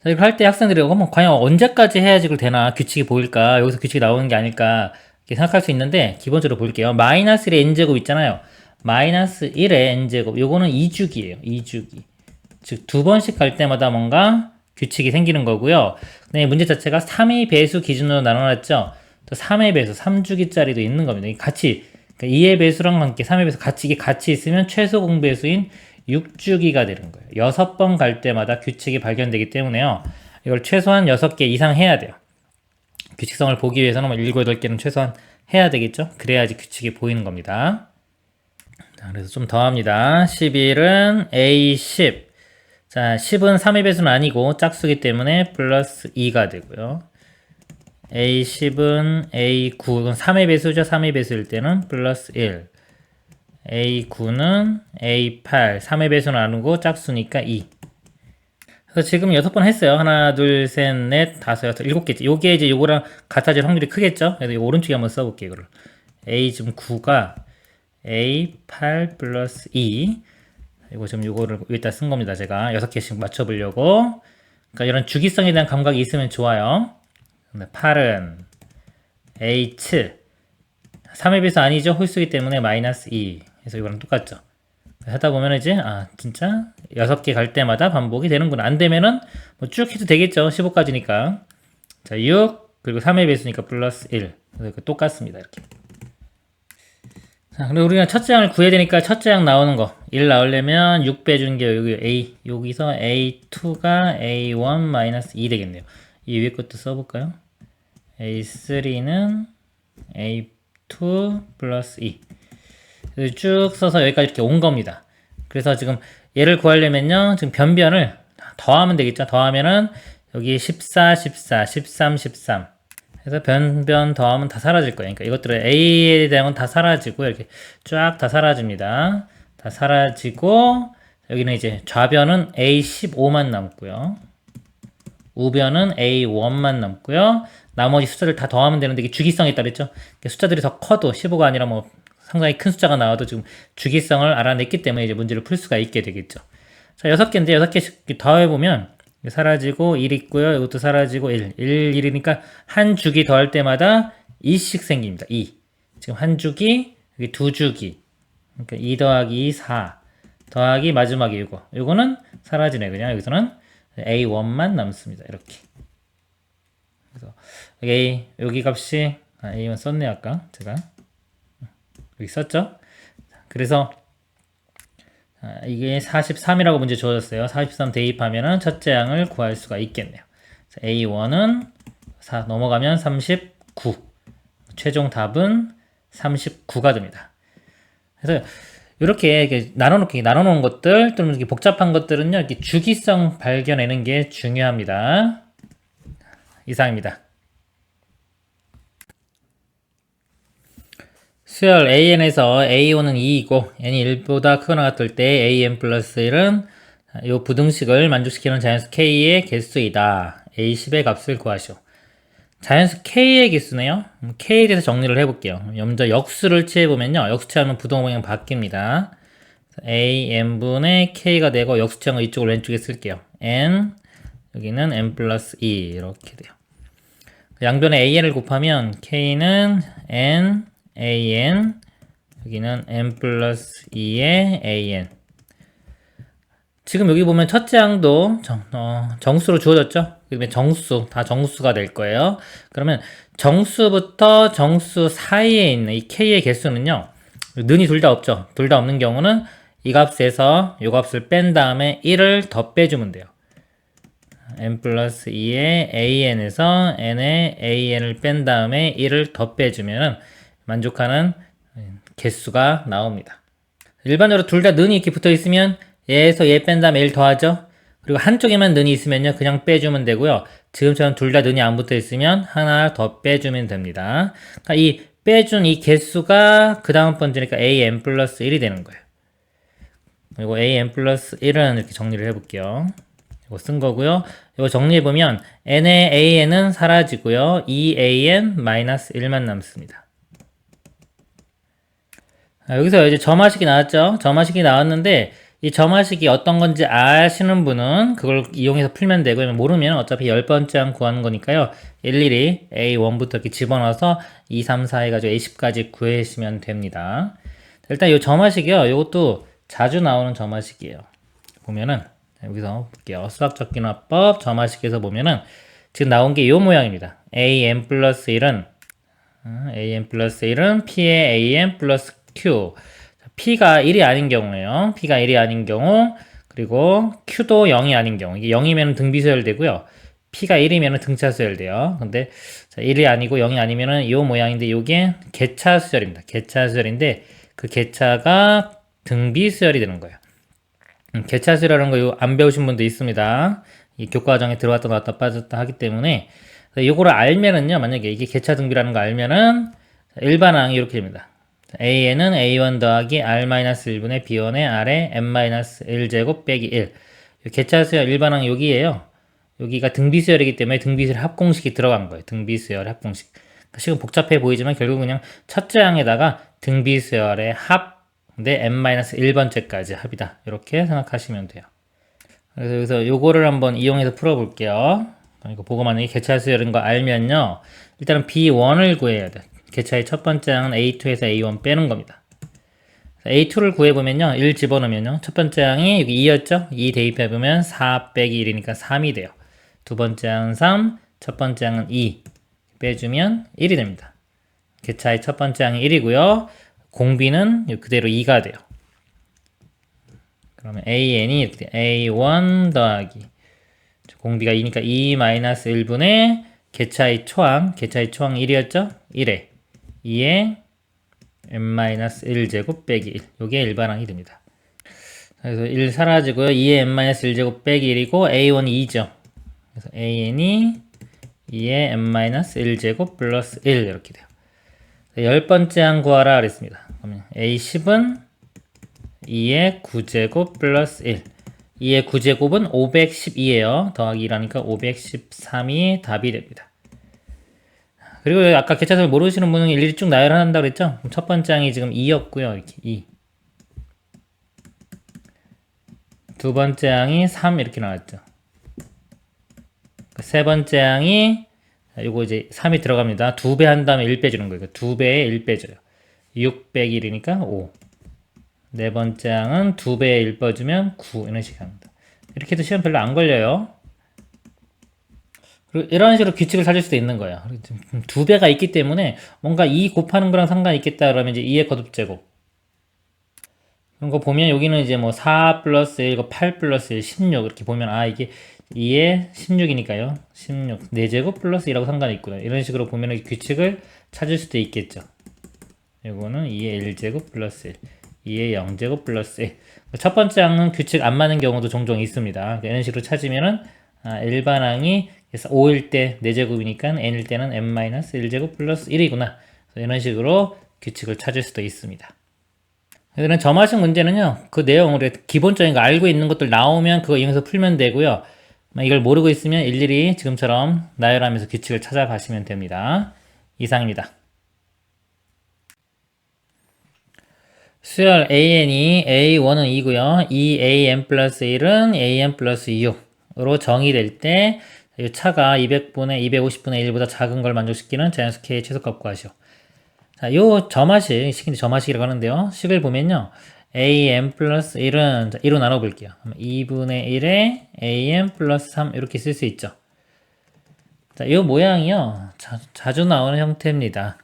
자, 이걸 할 때 학생들이 과연 언제까지 해야지 그걸 되나 규칙이 보일까 여기서 규칙이 나오는 게 아닐까 이렇게 생각할 수 있는데 기본적으로 볼게요. 마이너스 1의 n제곱 있잖아요. 마이너스 1의 n제곱 요거는 2주기예요. 2주기. 즉 2번씩 갈 때마다 뭔가 규칙이 생기는 거고요. 근데 문제 자체가 3의 배수 기준으로 나눠놨죠. 또 3의 배수 3주기짜리도 있는 겁니다. 같이 그러니까 2의 배수랑 함께 3의 배수 이게 같이 있으면 최소 공배수인 6주기가 되는 거예요. 6번 갈 때마다 규칙이 발견되기 때문에요. 이걸 최소한 6개 이상 해야 돼요. 규칙성을 보기 위해서는 7, 8개는 최소한 해야 되겠죠. 그래야지 규칙이 보이는 겁니다. 자, 그래서 좀 더 합니다. 11은 A10. 자, 10은 3의 배수는 아니고 짝수기 때문에 플러스 2가 되고요. A10은 A9. 이건 3의 배수죠. 3의 배수일 때는 플러스 1. A9는 A8. 3의 배수는 아니고 짝수니까 2. 그래서 지금 6번 했어요. 하나, 둘, 셋, 넷, 다섯, 여섯, 7개지. 요게 이제 요거랑 같아질 확률이 크겠죠? 그래서 이 오른쪽에 한번 써볼게요. 이거를. A 좀 9가 A8 플러스 2. 이거 지금 요거를 여기다 쓴 겁니다. 제가 6개씩 맞춰보려고. 그러니까 이런 주기성에 대한 감각이 있으면 좋아요. 8은 A7. 3의 배수 아니죠? 홀수기 때문에 마이너스 2. 그래서 이거랑 똑같죠. 하다 보면 이제 진짜 6개 갈 때마다 반복이 되는구나. 안 되면은 뭐 쭉 해도 되겠죠. 15까지니까. 자, 6 그리고 3의 배수니까 플러스 1. 그래서 똑같습니다. 이렇게. 자, 그리고 우리가 첫째 항을 구해야 되니까 첫째 항 나오는 거 1 나오려면 6 빼준 게 여기 A 여기서 A2가 A1 마이너스 2 되겠네요. 이 위에 것도 써볼까요? A3는 A2 플러스 2. 쭉 써서 여기까지 이렇게 온 겁니다. 그래서 지금 얘를 구하려면요. 지금 변변을 더하면 되겠죠. 더하면은 여기 14, 14, 13, 13. 그래서 변변 더하면 다 사라질 거예요. 그러니까 이것들은 A에 대한 건 다 사라지고 이렇게 쫙 다 사라집니다. 다 사라지고 여기는 이제 좌변은 A15만 남고요. 우변은 A1만 남고요. 나머지 숫자들 다 더하면 되는데 이게 주기성이 있다 그랬죠. 숫자들이 더 커도 15가 아니라 뭐 상당히 큰 숫자가 나와도 지금 주기성을 알아냈기 때문에 이제 문제를 풀 수가 있게 되겠죠. 자, 6개인데 6개씩 더해보면 사라지고 1 있고요. 이것도 사라지고 1. 1이니까 한 주기 더할 때마다 2씩 생깁니다. 2. 지금 한 주기, 여기 두 주기. 그러니까 2 더하기 2, 4. 더하기 마지막에 이거. 이거는 사라지네. 그냥 여기서는 A1만 남습니다. 이렇게. 그래서 여기 값이 A1 썼네 아까 제가. 여기 썼죠? 그래서 이게 43이라고 문제 주어졌어요. 43 대입하면은 첫째 양을 구할 수가 있겠네요. A1은 넘어가면 39. 최종 답은 39가 됩니다. 그래서 이렇게 나눠놓은 것들, 또는 이렇게 복잡한 것들은요, 이렇게 주기성 발견하는 게 중요합니다. 이상입니다. 수열 AN에서 A1은 2이고 n이 1보다 크거나 같을 때 AN 플러스 1은 이 부등식을 만족시키는 자연수 K의 개수이다. A10의 값을 구하시오. 자연수 K의 개수네요. K에 대해서 정리를 해볼게요. 먼저 역수를 취해보면요. 역수취하면 부동호방향 바뀝니다. AN분의 K가 되고 역수취한 거 이쪽을 왼쪽에 쓸게요. N, 여기는 N 플러스 2 이렇게 돼요. 양변에 AN을 곱하면 K는 N, AN, 여기는 N 플러스 2의 AN. 지금 여기 보면 첫째 항도 정수로 주어졌죠? 그러면 다 정수가 될 거예요. 그러면 정수부터 정수 사이에 있는 이 K의 개수는요, 는이 둘 다 없죠? 둘 다 없는 경우는 이 값에서 이 값을 뺀 다음에 1을 더 빼주면 돼요. N 플러스 2의 AN에서 N의 AN을 뺀 다음에 1을 더 빼주면 만족하는 개수가 나옵니다. 일반적으로 둘 다 는이 이렇게 붙어 있으면 얘에서 얘 뺀 다음에 1 더하죠. 그리고 한쪽에만 는이 있으면요, 그냥 빼주면 되고요. 지금처럼 둘 다 는이 안 붙어 있으면 하나 더 빼주면 됩니다. 그러니까 이 빼준 이 개수가 그 다음 번째니까 AN 플러스 1이 되는 거예요. 그리고 AN 플러스 1은 이렇게 정리를 해볼게요. 이거 쓴 거고요. 이거 정리해보면 N의 AN은 사라지고요. 2AN 마이너스 1만 남습니다. 여기서 이제 점화식이 나왔죠. 점화식이 나왔는데 이 점화식이 어떤 건지 아시는 분은 그걸 이용해서 풀면 되고요. 모르면 어차피 10번째 항 구하는 거니까요. 일일이 A1부터 이렇게 집어넣어서 2, 3, 4 해가지고 A10까지 구해주시면 됩니다. 일단 이 점화식이요. 이것도 자주 나오는 점화식이에요. 보면은 여기서 볼게요. 수학적기납법 점화식에서 보면은 지금 나온 게 이 모양입니다. AN 플러스 1은 P의 AN 플러스 Q. P가 1이 아닌 경우예요. P가 1이 아닌 경우, 그리고 Q도 0이 아닌 경우. 이게 0이면 등비수열 되고요. P가 1이면 등차수열 돼요. 근데 1이 아니고 0이 아니면은 이 모양인데 이게 개차수열입니다. 개차수열인데 그 개차가 등비수열이 되는 거예요. 개차수열이라는 거 안 배우신 분도 있습니다. 이 교과과정에 들어왔다 나왔다 빠졌다 하기 때문에 이거를 알면은요, 만약에 이게 개차 등비라는 거 알면은 일반항이 이렇게 됩니다. AN은 A1 더하기 R-1분의 B1의 R의 M-1제곱 빼기 1. 개차수열 일반항 여기에요. 여기가 등비수열이기 때문에 등비수열 합공식이 들어간 거예요. 등비수열 합공식. 지금 복잡해 보이지만 결국 그냥 첫째 항에다가 등비수열의 합, 네, M-1번째까지 합이다. 이렇게 생각하시면 돼요. 그래서 여기서 요거를 한번 이용해서 풀어볼게요. 이거 보고 만약에 개차수열인 거 알면요, 일단은 B1을 구해야 돼. 개차의 첫 번째 항은 A2에서 A1 빼는 겁니다. A2를 구해보면요, 1 집어넣으면요, 첫 번째 항이 여기 2였죠? 2 대입해보면 4 빼기 1이니까 3이 돼요. 두 번째 항은 3, 첫 번째 항은 2 빼주면 1이 됩니다. 개차의 첫 번째 항이 1이고요. 공비는 그대로 2가 돼요. 그러면 AN이 이렇게 A1 더하기 공비가 2니까 2-1분의 개차의 초항 1이었죠? 1에 2에 n-1제곱 빼기 1. 요게 일반항이 됩니다. 그래서 1 사라지고요. 2에 n-1제곱 빼기 1이고 A1이 2죠. 그래서 AN이 2에 n-1제곱 플러스 1 이렇게 돼요. 10번째 항 구하라 그랬습니다. 그러면 A10은 2의 9제곱 플러스 1. 2의 9제곱은 512예요. 더하기 1하니까 513이 답이 됩니다. 그리고 아까 개차수를 모르시는 분은 일일이 쭉 나열한다고 그랬죠? 그럼 첫 번째 항이 지금 2였고요. 이렇게 2. 두 번째 항이 3 이렇게 나왔죠. 세 번째 항이 요거 이제 3이 들어갑니다. 2배 한 다음에 1 빼주는 거예요. 2배에 1 빼줘요. 6 빼기 1이니까 5. 네 번째 항은 2배에 1 빼주면 9 이런 식으로 합니다. 이렇게 해도 시간 별로 안 걸려요. 그리고 이런 식으로 규칙을 찾을 수도 있는 거예요. 2배가 있기 때문에 뭔가 2 곱하는 거랑 상관이 있겠다 그러면 이제 2의 거듭제곱. 그런 거 보면 여기는 이제 뭐 4 플러스 1, 8 플러스 1, 16 이렇게 보면 아 이게 2에 16이니까요. 16 4제곱 플러스 2라고 상관이 있구나. 이런 식으로 보면 규칙을 찾을 수도 있겠죠. 이거는 2의 1제곱 플러스 1, 2의 0제곱 플러스 1. 첫 번째 항은 규칙 안 맞는 경우도 종종 있습니다. 이런 식으로 찾으면은 일반 항이 5일 때 4제곱이니까 n일 때는 n-1제곱 플러스 1이구나. 이런 식으로 규칙을 찾을 수도 있습니다. 이런 점화식 문제는요, 그 내용을 기본적인 거 알고 있는 것들 나오면 그거 이용해서 풀면 되고요. 이걸 모르고 있으면 일일이 지금처럼 나열하면서 규칙을 찾아가시면 됩니다. 이상입니다. 수열 AN이 A1은 2고요. 2AN 플러스 1은 AN 플러스 6으로 정의될 때 이 차가 200분의 250분의 1보다 작은 걸 만족시키는 자연수 K의 최소값 구하시오. 자, 요 점화식, 식인데 점화식이라고 하는데요. 식을 보면요. AN 플러스 1은 1로 나눠볼게요. 2분의 1에 AN 플러스 3 이렇게 쓸 수 있죠. 자, 요 모양이요. 자주 나오는 형태입니다.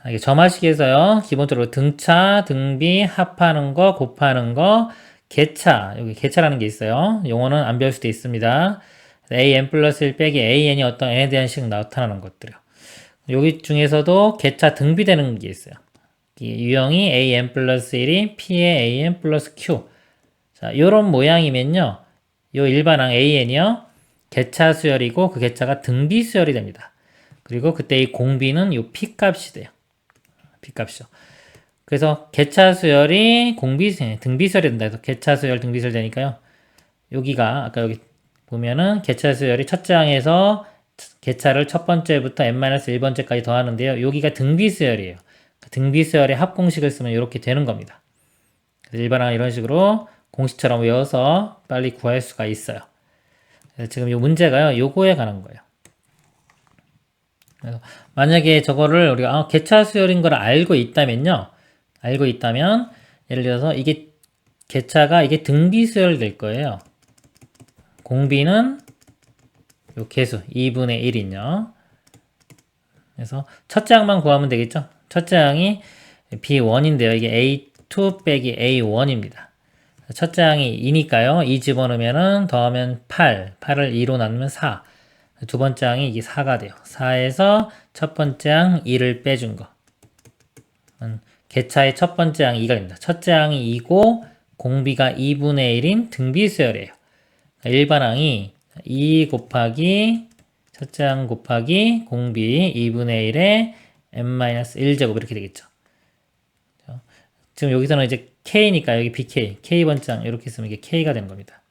이게 점화식에서요. 기본적으로 등차, 등비, 합하는 거, 곱하는 거, 개차, 여기 개차라는 게 있어요. 용어는 안 배울 수도 있습니다. AN 플러스 1 빼기 AN이 어떤 n에 대한 식 나타나는 것들이요. 여기 중에서도 개차 등비되는 게 있어요. 이 유형이 AN 플러스 1이 P의 AN 플러스 Q. 자, 요런 모양이면요. 요 일반항 AN이요. 개차 수열이고 그 개차가 등비 수열이 됩니다. 그리고 그때 이 공비는 요 P 값이 돼요. P 값이죠. 그래서 개차 수열이 등비 수열이 된다. 그래서 개차 수열, 등비 수열 되니까요. 여기가 아까 여기 보면은 개차 수열이 첫째 항에서 개차를 첫 번째부터 n-1번째까지 더하는데요. 여기가 등비수열이에요. 등비수열의 합공식을 쓰면 이렇게 되는 겁니다. 일반항 이런 식으로 공식처럼 외워서 빨리 구할 수가 있어요. 지금 이 문제가요. 요거에 관한 거예요. 그래서 만약에 저거를 우리가 개차수열인 걸 알고 있다면요. 알고 있다면 예를 들어서 이게 개차가 이게 등비수열 될 거예요. 공비는 요 개수 2분의 1이요. 그래서 첫째 항만 구하면 되겠죠. 첫째 항이 B1인데요. 이게 A2 빼기 A1입니다. 첫째 항이 2니까요. 2 집어넣으면 더하면 8. 8을 2로 나누면 4. 두 번째 항이 이게 4가 돼요. 4에서 첫 번째 항 2를 빼준 거. 개차의 첫 번째 항이 2가 됩니다. 첫째 항이 2고 공비가 2분의 1인 등비수열이에요. 일반 항이 2 곱하기 첫째 항 곱하기 공비 2분의 1에 n-1제곱 이렇게 되겠죠. 지금 여기서는 이제 k니까 여기 bk, k번째 항 이렇게 쓰면 이게 k가 되는 겁니다.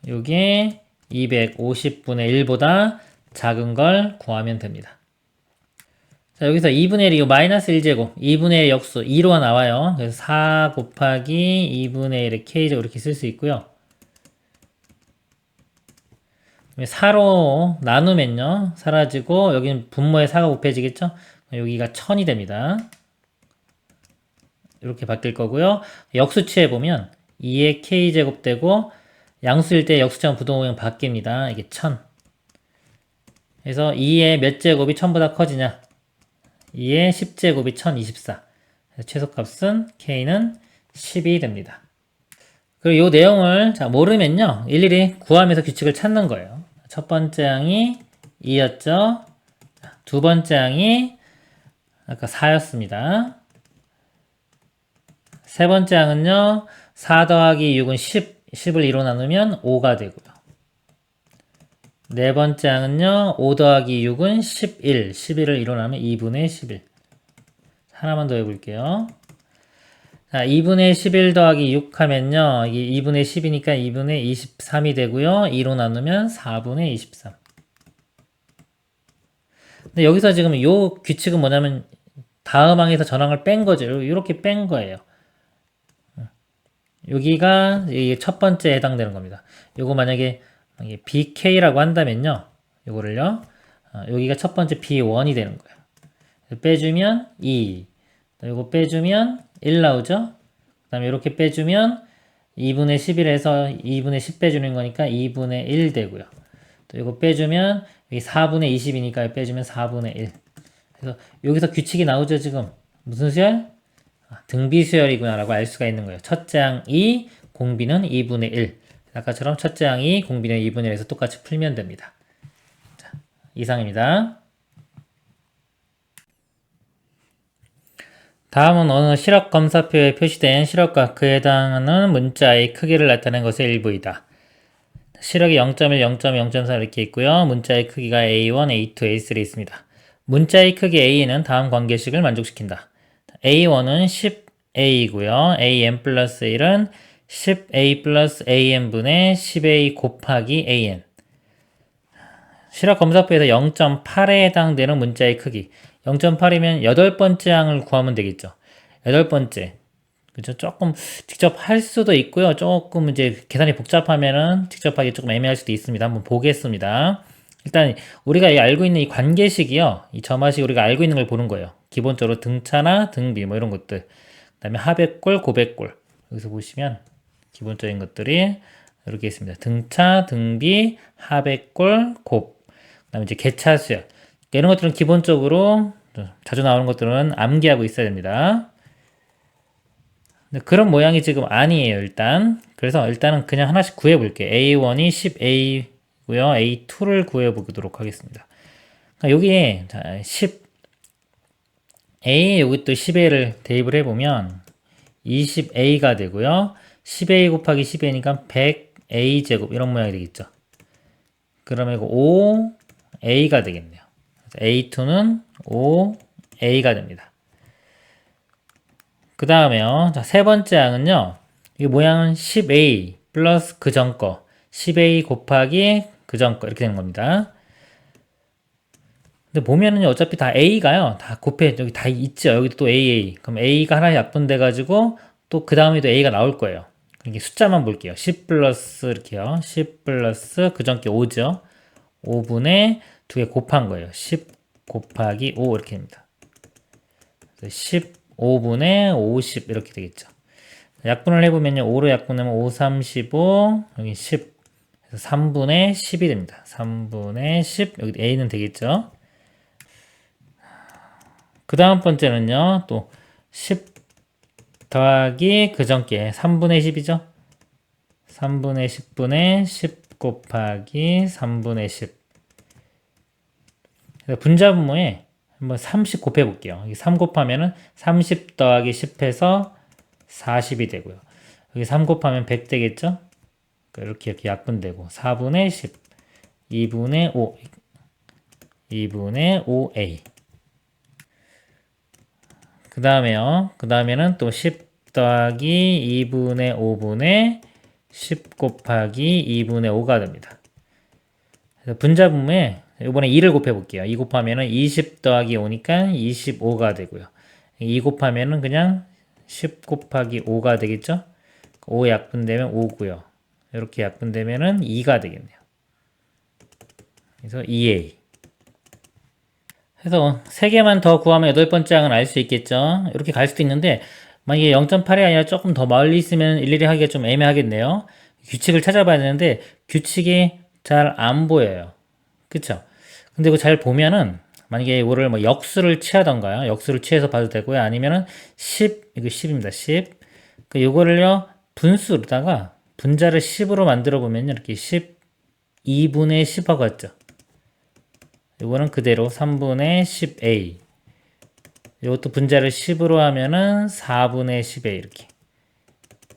요게 250분의 1보다 작은 걸 구하면 됩니다. 자, 여기서 2분의 1이 마이너스 1제곱, 2분의 1 역수 2로 나와요. 그래서 4 곱하기 2분의 1의 k제곱 이렇게 쓸 수 있고요. 4로 나누면요. 사라지고 여기는 분모에 4가 곱해지겠죠? 여기가 1000이 됩니다. 이렇게 바뀔 거고요. 역수치에 보면 2의 k제곱 되고 양수일 때 역수점 부동호형 바뀝니다. 이게 1000. 그래서 2의 몇 제곱이 1000보다 커지냐? 2의 10제곱이 1024. 최소값은 k는 10이 됩니다. 그리고 이 내용을 모르면요. 일일이 구하면서 규칙을 찾는 거예요. 첫 번째 항이 2였죠. 두 번째 항이 아까 4였습니다. 세 번째 항은요. 4 더하기 6은 10. 10을 2로 나누면 5가 되고요. 네 번째 항은요. 5 더하기 6은 11. 11을 2로 나누면 2분의 11. 하나만 더 해볼게요. 자, 2분의 11 더하기 6 하면요. 이게 2분의 10이니까 2분의 23이 되고요. 2로 나누면 4분의 23. 근데 여기서 지금 요 규칙은 뭐냐면 다음 항에서 전항을 뺀 거죠. 이렇게 뺀 거예요. 여기가 첫 번째에 해당되는 겁니다. 요거 만약에 BK라고 한다면요. 요거를요. 여기가 첫 번째 B1이 되는 거예요. 빼주면 2. 요거 빼주면 1 나오죠. 그 다음에 이렇게 빼주면 2분의 11에서 2분의 10 빼주는 거니까 2분의 1 되고요. 또 이거 빼주면 여기 4분의 20이니까 빼주면 4분의 1. 그래서 여기서 규칙이 나오죠, 지금. 무슨 수열? 등비 수열이구나 라고 알 수가 있는 거예요. 첫째 항 2, 공비는 2분의 1. 아까처럼 첫째 항 2, 공비는 2분의 1에서 똑같이 풀면 됩니다. 자, 이상입니다. 다음은 어느 시력 검사표에 표시된 시력과 그에 해당하는 문자의 크기를 나타낸 것의 일부이다. 시력이 0.1, 0.2, 0.4 이렇게 있고요. 문자의 크기가 A1, A2, A3 있습니다. 문자의 크기 A는 다음 관계식을 만족시킨다. A1은 10A이고요. AN 플러스 1은 10A 플러스 AN분의 10A 곱하기 AN. 시력 검사표에서 0.8에 해당되는 문자의 크기. 0.8이면 8번째 항을 구하면 되겠죠. 8번째. 그죠? 조금 직접 할 수도 있고요. 조금 이제 계산이 복잡하면은 직접 하기 조금 애매할 수도 있습니다. 한번 보겠습니다. 일단 우리가 알고 있는 이 관계식이요. 이 점화식 우리가 알고 있는 걸 보는 거예요. 기본적으로 등차나 등비 뭐 이런 것들. 그 다음에 하백골, 고백골. 여기서 보시면 기본적인 것들이 이렇게 있습니다. 등차, 등비, 하백골, 곱. 그 다음에 이제 개차수열. 이런 것들은 기본적으로 자주 나오는 것들은 암기하고 있어야 됩니다. 그런 모양이 지금 아니에요, 일단. 그래서 일단은 그냥 하나씩 구해볼게요. A1이 10A고요. A2를 구해보도록 하겠습니다. 여기에 10A, 여기 또 10A를 대입을 해보면 20A가 되고요. 10A 곱하기 10A니까 100A제곱 이런 모양이 되겠죠. 그러면 이거 5A가 되겠네요. A2는 5A가 됩니다. 그 다음에요. 자, 세 번째 항은요. 이 모양은 10A 플러스 그 전 거. 10A 곱하기 그 전 거. 이렇게 되는 겁니다. 근데 보면은 어차피 다 A가요. 다 곱해. 여기 다 있죠. 여기도 또 AA. 그럼 A가 하나 약분돼가지고 또 그 다음에도 A가 나올 거예요. 이게 숫자만 볼게요. 10 플러스 이렇게요. 10 플러스 그 전 게 5죠. 5분의 두 개 곱한 거예요. 10 곱하기 5 이렇게 됩니다. 15분의 50 이렇게 되겠죠. 약분을 해보면요. 5로 약분하면 5, 35, 여기 10. 그래서 3분의 10이 됩니다. 3분의 10, 여기 A는 되겠죠. 그 다음 번째는요. 또 10 더하기 그 전께 3분의 10이죠. 3분의 10분의 10 곱하기 3분의 10. 그래서 분자분모에 한번 30 곱해 볼게요. 여기 3 곱하면은 30 더하기 10 해서 40이 되고요. 여기 3 곱하면 100 되겠죠? 이렇게 약분되고 4분의 10, 2분의 5, 2분의 5A. 그 다음에요. 그 다음에는 또 10 더하기 2분의 5분의 10 곱하기 2분의 5가 됩니다. 그래서 분자분모에 이번에 2를 곱해 볼게요. 2 곱하면은 20 더하기 5니까 25가 되고요. 2 곱하면은 그냥 10 곱하기 5가 되겠죠? 5 약분되면 5고요. 이렇게 약분되면은 2가 되겠네요. 그래서 2A. 해서 3개만 더 구하면 8번째 항은 알 수 있겠죠? 이렇게 갈 수도 있는데 만약에 0.8이 아니라 조금 더 멀리 있으면 일일이 하기가 좀 애매하겠네요. 규칙을 찾아봐야 되는데 규칙이 잘 안 보여요. 그쵸? 근데 이거 잘 보면은 만약에 이거를 뭐 역수를 취하던가요. 역수를 취해서 봐도 되고요. 아니면은 10, 이거 10입니다. 10. 그 요거를요. 분수로다가 분자를 10으로 만들어 보면요. 이렇게 12분의 10하고 같죠. 요거는 그대로 3분의 10A. 요것도 분자를 10으로 하면은 4분의 10A 이렇게.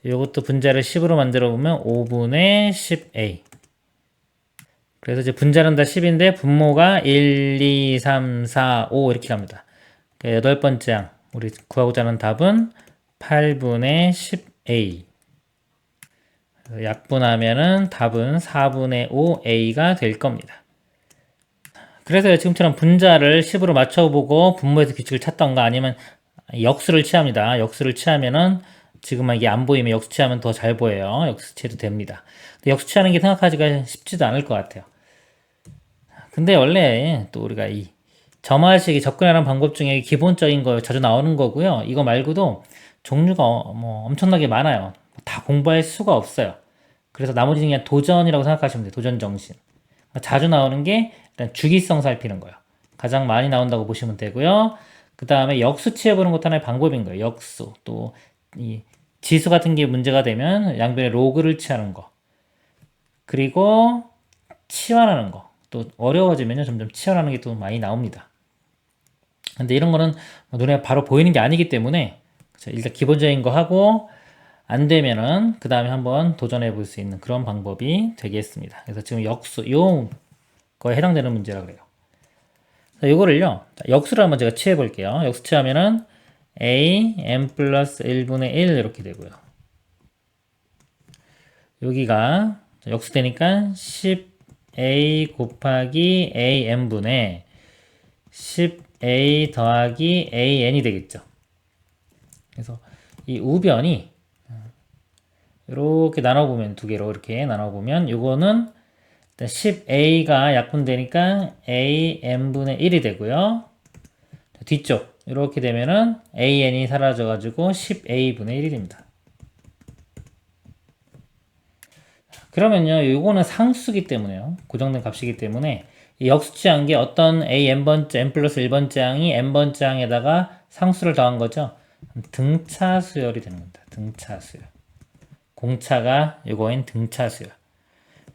요것도 분자를 10으로 만들어 보면 5분의 10A. 그래서 이제 분자는 다 10인데 분모가 1, 2, 3, 4, 5 이렇게 갑니다. 8번째 항. 우리 구하고자 하는 답은 8분의 10A. 약분하면은 답은 4분의 5A가 될 겁니다. 그래서 지금처럼 분자를 10으로 맞춰보고 분모에서 규칙을 찾던가 아니면 역수를 취합니다. 역수를 취하면은 지금 이게 안 보이면 역수 취하면 더 잘 보여요. 역수 취해도 됩니다. 근데 역수 취하는 게 생각하기가 쉽지도 않을 것 같아요. 근데 원래 또 우리가 이 점화식이 접근하는 방법 중에 기본적인 거 자주 나오는 거고요. 이거 말고도 종류가 뭐 엄청나게 많아요. 다 공부할 수가 없어요. 그래서 나머지는 그냥 도전이라고 생각하시면 돼요. 도전 정신. 자주 나오는 게 일단 주기성 살피는 거예요. 가장 많이 나온다고 보시면 되고요. 그 다음에 역수 취해보는 것도 하나의 방법인 거예요. 역수. 또 이 지수 같은 게 문제가 되면 양변에 로그를 취하는 거. 그리고 치환하는 거. 또 어려워지면요. 점점 치환하는 게 또 많이 나옵니다. 근데 이런 거는 눈에 바로 보이는 게 아니기 때문에 일단 기본적인 거 하고 안 되면은 그 다음에 한번 도전해 볼 수 있는 그런 방법이 되겠습니다. 그래서 지금 역수, 요 거에 해당되는 문제라 그래요. 요거를요, 역수를 한번 제가 취해 볼게요. 역수 취하면은 a, m 플러스 1분의 1 이렇게 되고요. 여기가 역수 되니까 10a 곱하기 am분의 10a 더하기 an이 되겠죠. 그래서 이 우변이 이렇게 나눠보면 두 개로 이렇게 나눠보면 요거는 10a가 약분되니까 am분의 1이 되고요. 뒤쪽 이렇게 되면은 an이 사라져가지고 10a분의 1이 됩니다. 그러면요, 요거는 상수기 때문에요. 고정된 값이기 때문에 이 역수치한 게 어떤 n번째, n 플러스 1번째 항이 n번째 항에다가 상수를 더한 거죠. 등차수열이 되는 겁니다. 등차수열. 공차가 요거인 등차수열.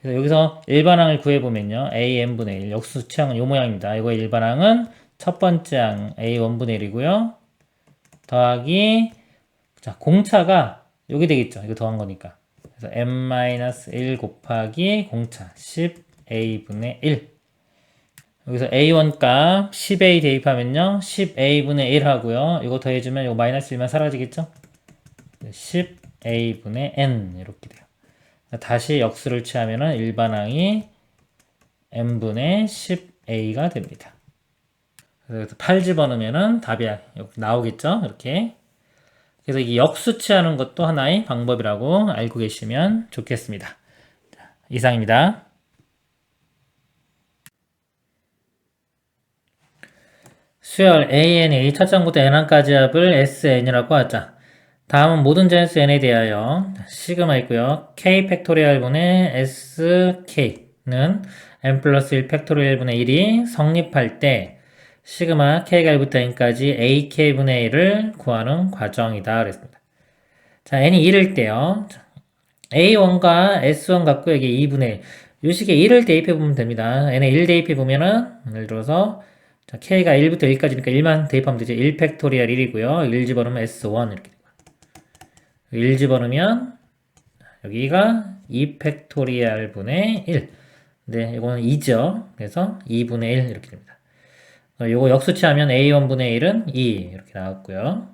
그래서 여기서 일반항을 구해보면요. a(n분의 1) 역수 취항은 요 모양입니다. 이거의 일반항은 첫 번째 항 a(1분의 1)이고요. 더하기 자 공차가 여기 되겠죠. 이거 더한 거니까. 그래서 n-1 곱하기 공차 10a분의 1. 여기서 a1 값 10a 대입하면요. 10a분의 1 하고요. 이거 더해주면 이거 마이너스 1만 사라지겠죠? 10a분의 n 이렇게 돼요. 다시 역수를 취하면은 일반항이 n분의 10a가 됩니다. 그래서 8 집어넣으면은 답이 나오겠죠? 이렇게. 그래서 이 역수 취하는 것도 하나의 방법이라고 알고 계시면 좋겠습니다. 자, 이상입니다. 수열 AN이 첫 장부터 N항까지 합을 SN이라고 하자. 다음은 모든 자연수 N에 대하여 시그마 있고요. K 팩토리얼 분의 SK는 N 플러스 1 팩토리얼 분의 1이 성립할 때 시그마 K가 1부터 N까지 AK분의 1을 구하는 과정이다. 그랬습니다. 자, N이 1일 때요. A1과 S1 갖고 여기 2분의 1. 이 식에 1을 대입해보면 됩니다. N에 1 대입해보면은, 예를 들어서, 자, K가 1부터 1까지니까 1만 대입하면 되죠. 1 팩토리얼 1이고요. 1 집어넣으면 S1 이렇게 돼요. 1 집어넣으면 여기가 2 팩토리얼 분의 1. 네, 이거는 2죠. 그래서 2분의 1 이렇게 됩니다. 요거 역수치하면 A1분의 1은 2 이렇게 나왔고요.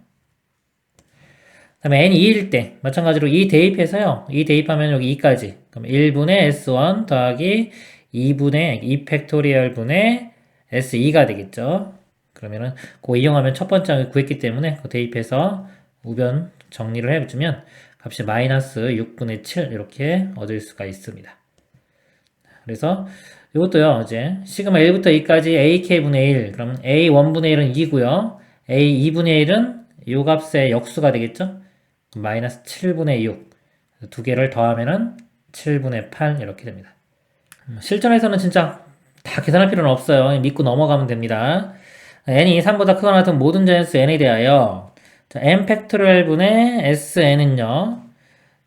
그 다음에 n이 2일 때 마찬가지로 2 대입해서요. 2 대입하면 여기 2까지. 그럼 1분의 S1 더하기 2분의 2 팩토리얼 분의 S2가 되겠죠. 그러면은 그거 이용하면 첫 번째 항을 구했기 때문에 그거 대입해서 우변 정리를 해주면 값이 마이너스 6분의 7 이렇게 얻을 수가 있습니다. 그래서 이것도요. 이제 시그마 1부터 2까지 ak분의 1 그러면 a1분의 1은 2고요. a2분의 1은 이 값의 역수가 되겠죠. 마이너스 7분의 6 두 개를 더하면은 7분의 8 이렇게 됩니다. 실전에서는 진짜 다 계산할 필요는 없어요. 믿고 넘어가면 됩니다. n이 3보다 크거나 같은 모든 자연수 n에 대하여 자, n 팩토리얼 분의 sn은요.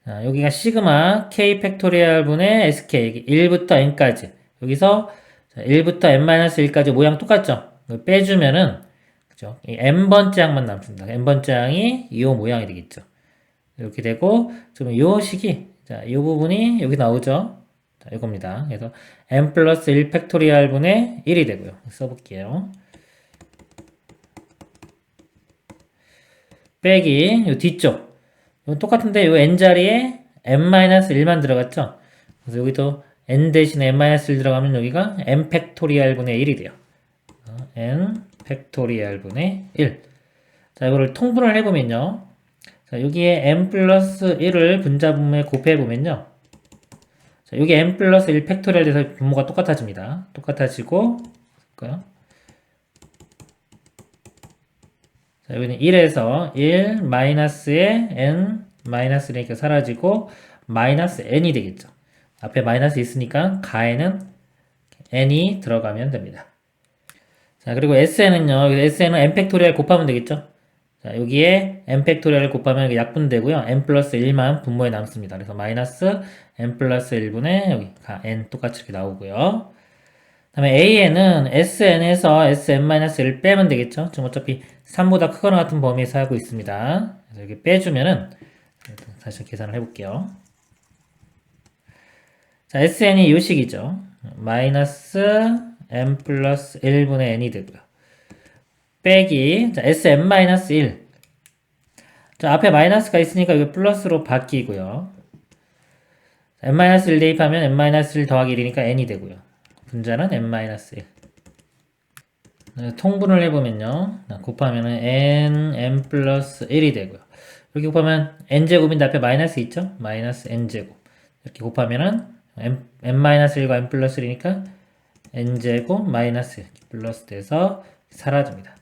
자, 여기가 시그마 k 팩토리얼 분의 sk 1부터 n까지 여기서 1부터 n-1까지 모양 똑같죠? 빼주면은 그죠? 이 n번째 항만 남습니다. n번째 항이 이 모양이 되겠죠. 이렇게 되고 지금 요 식이 자, 이 부분이 여기 나오죠. 자, 이겁니다. 그래서 n 플러스 1 팩토리얼 분의 1이 되고요. 써볼게요. 빼기 요 뒤쪽 이건 똑같은데 요 n 자리에 n-1만 들어갔죠. 그래서 여기도 n 대신에 n-1 들어가면 여기가 n 팩토리얼 분의 1이 돼요. n 팩토리얼 분의 1. 자, 이거를 통분을 해보면요. 자, 여기에 n 플러스 1을 분자분모에 곱해보면요. 자, 여기 n 플러스 1 팩토리얼 돼서 분모가 똑같아집니다. 똑같아지고, 볼까요? 자, 여기는 1에서 1 마이너스에 n 마이너스 1이니까 사라지고, 마이너스 n이 되겠죠. 앞에 마이너스 있으니까 가에는 n이 들어가면 됩니다. 자, 그리고 SN은요, SN은 n 팩토리얼 곱하면 되겠죠? 자, 여기에 n 팩토리얼 곱하면 약분되고요. n 플러스 1만 분모에 남습니다. 그래서 마이너스 n 플러스 1분의 여기 n 똑같이 이렇게 나오고요. 그 다음에 AN은 SN에서 SN-1 빼면 되겠죠? 지금 어차피 3보다 크거나 같은 범위에서 하고 있습니다. 그래서 이렇게 빼주면은 다시 계산을 해볼게요. 자, SN이 이 식이죠. 마이너스 n 플러스 1분의 n이 되고요. 빼기, 자, sn-1. 자, 앞에 마이너스가 있으니까 이거 플러스로 바뀌고요. n-1 대입하면 n-1 더하기 1이니까 n이 되고요. 분자는 n-1. 통분을 해보면요. 곱하면은 n 플러스 1이 되고요. 이렇게 곱하면 n제곱인데 앞에 마이너스 있죠? 마이너스 n제곱. 이렇게 곱하면은 n-1과 n 플러스 1이니까 n제곱 마이너스 플러스 돼서 사라집니다.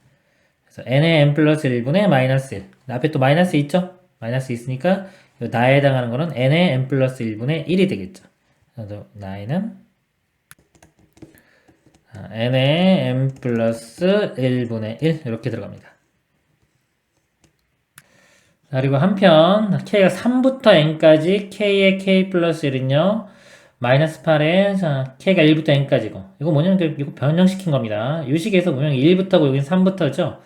그래서 n의 n 플러스 1분의 마이너스 1. 앞에 또 마이너스 있죠? 마이너스 있으니까 나에 해당하는 거는 n의 n 플러스 1분의 1이 되겠죠. 그래서 나에는 n의 n 플러스 1분의 1 이렇게 들어갑니다. 자, 그리고 한편 k가 3부터 n까지 k의 k 플러스 1은요. 마이너스 8에 자, k가 1부터 n까지고 이거 뭐냐면 이거 변형시킨 겁니다. 이 식에서 보면 1부터고 여기는 3부터죠.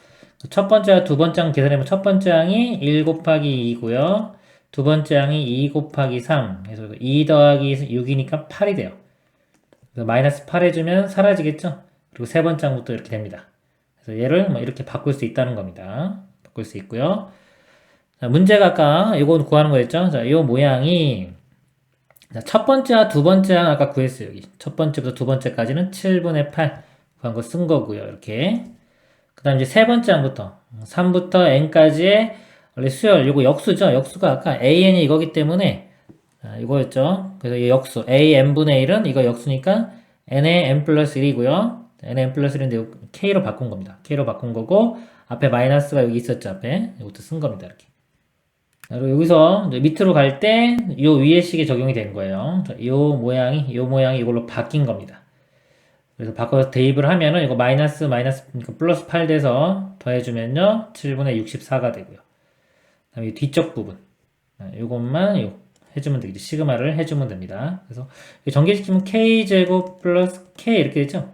첫 번째와 두 번째 항 계산해보면 첫 번째 항이 1 곱하기 2고요. 두 번째 항이 2 곱하기 3. 그래서 2 더하기 6이니까 8이 돼요. 그래서 마이너스 8 해주면 사라지겠죠? 그리고 세 번째 항부터 이렇게 됩니다. 그래서 얘를 뭐 이렇게 바꿀 수 있다는 겁니다. 바꿀 수 있고요. 자, 문제가 아까 이거 구하는 거였죠? 자, 이 모양이 자, 첫 번째와 두 번째 항 아까 구했어요. 여기. 첫 번째부터 두 번째까지는 7분의 8 구한 거 쓴 거고요. 이렇게. 그 다음 이제 세 번째 항부터 3부터 n까지의 원래 수열, 요거 역수죠. 역수가 아까 an이 이거기 때문에 이거였죠. 그래서 이 역수 a n분의 1은 이거 역수니까 n의 n 플러스 1이고요. n의 n 플러스 1인데 k로 바꾼 겁니다. k로 바꾼 거고 앞에 마이너스가 여기 있었죠. 앞에 이것도 쓴 겁니다. 이렇게. 그리고 여기서 밑으로 갈 때 이 위의 식이 적용이 된 거예요. 이 모양이 이걸로 바뀐 겁니다. 그래서 바꿔서 대입을 하면은 이거 마이너스 그러니까 플러스 8 돼서 더해주면요 7분의 64가 되고요. 그다음에 이 뒤쪽 부분 이것만 해주면 되겠죠. 시그마를 해주면 됩니다. 그래서 전개시키면 k제곱 플러스 k 이렇게 되죠.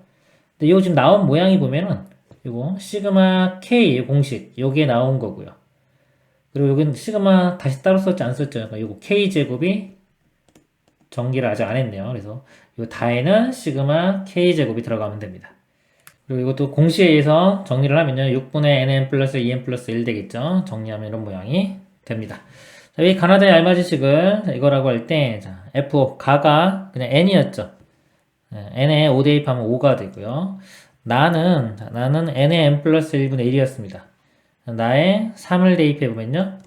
근데 이거 지금 나온 모양이 보면은 이거 시그마 k 공식 여기에 나온 거고요. 그리고 여기는 시그마 다시 따로 썼지 안 썼죠. 그러니까 이거 k제곱이 전기를 아직 안 했네요. 그래서 이 다에는 시그마 k제곱이 들어가면 됩니다. 그리고 이것도 공식에 의해서 정리를 하면요. 6분의 nn 플러스 2n 플러스 1 되겠죠. 정리하면 이런 모양이 됩니다. 자, 이 가나다의 알맞이식을 이거라고 할 때, 자, f 가가 그냥 n이었죠. n에 5 대입하면 5가 되고요. 나는 n의 n 플러스 1분의 1이었습니다. 나의 3을 대입해보면요.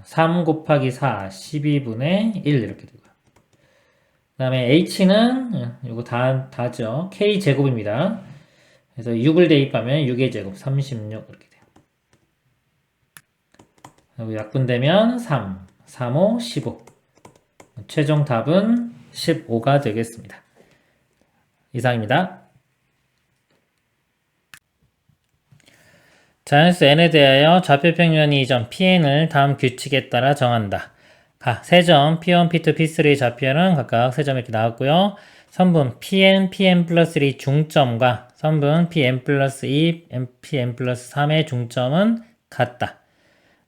3 곱하기 4, 12분의 1 이렇게 되고요. 그 다음에 h는 이거 다죠. k제곱입니다. 그래서 6을 대입하면 6의 제곱, 36 이렇게 돼요. 그리고 약분되면 3, 3, 5, 15. 최종 답은 15가 되겠습니다. 이상입니다. 자연수 n에 대하여 좌표평면이 이점 Pn을 다음 규칙에 따라 정한다. 세점 P1, P2, P3의 좌표는 각각 세점 이렇게 나왔고요. 선분 Pn, Pn 플러스 1의 중점과 선분 Pn 플러스 2, Pn 플러스 3의 중점은 같다.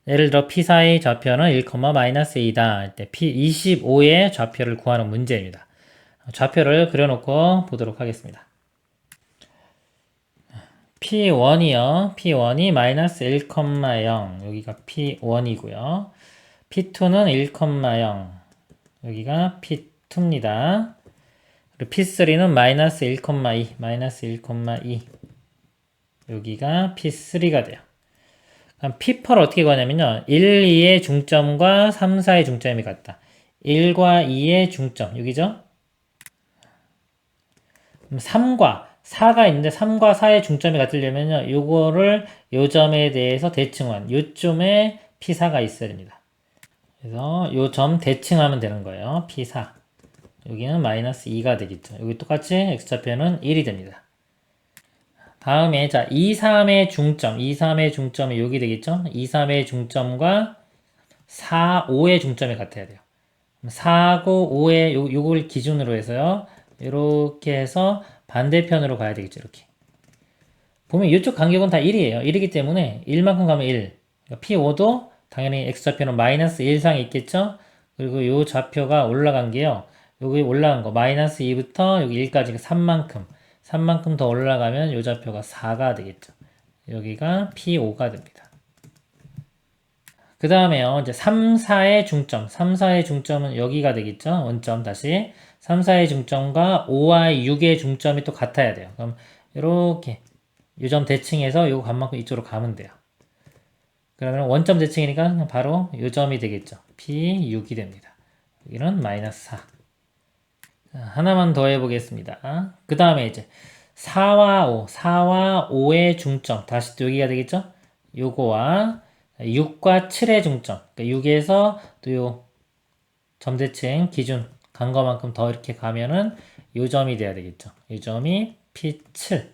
예를 들어 P4의 좌표는 1, 마이너스 2다 할 때 P25의 좌표를 구하는 문제입니다. 좌표를 그려놓고 보도록 하겠습니다. P1이요. P1이 마이너스 1, 0 여기가 P1이고요. P2는 1, 0 여기가 P2입니다. 그리고 P3는 마이너스 1, 2 마이너스 1, 2 여기가 P3가 돼요. 그럼 P8을 어떻게 구하냐면요. 1, 2의 중점과 3, 4의 중점이 같다. 1과 2의 중점, 여기죠? 그럼 3과 4가 있는데 3과 4의 중점이 같으려면요. 요거를 요 점에 대해서 대칭한 요점에 P4가 있어야 됩니다. 그래서 요 점 대칭하면 되는 거예요. P4. 여기는 마이너스 2가 되겠죠. 여기 똑같이 x좌표는 1이 됩니다. 다음에 자 2, 3의 중점, 2, 3의 중점이 여기 되겠죠? 2, 3의 중점과 4, 5의 중점이 같아야 돼요. 4, 5, 5의 요걸 기준으로 해서요. 이렇게 해서 반대편으로 가야 되겠죠. 이렇게. 보면 이쪽 간격은 다 1이에요. 1이기 때문에 1만큼 가면 1. 그러니까 P5도 당연히 x좌표는 마이너스 1 이상이 있겠죠? 그리고 요 좌표가 올라간 게요. 여기 올라간 거 마이너스 2부터 여기 1까지 3만큼. 3만큼 더 올라가면 요 좌표가 4가 되겠죠. 여기가 P5가 됩니다. 그 다음에요. 이제 3, 4의 중점. 3, 4의 중점은 여기가 되겠죠. 원점 다시. 3, 4의 중점과 5와 6의 중점이 또 같아야 돼요. 그럼 이렇게 요 점 대칭해서 요 값만큼 이쪽으로 가면 돼요. 그러면 원점 대칭이니까 바로 요 점이 되겠죠. P6이 됩니다. 여기는 마이너스 4. 자, 하나만 더 해보겠습니다. 그 다음에 이제 4와 5의 중점. 다시 또 여기가 되겠죠? 요거와 6과 7의 중점. 그러니까 6에서 또 요 점대칭 기준 간 거만큼 더 이렇게 가면은 요 점이 돼야 되겠죠. 이 점이 P7.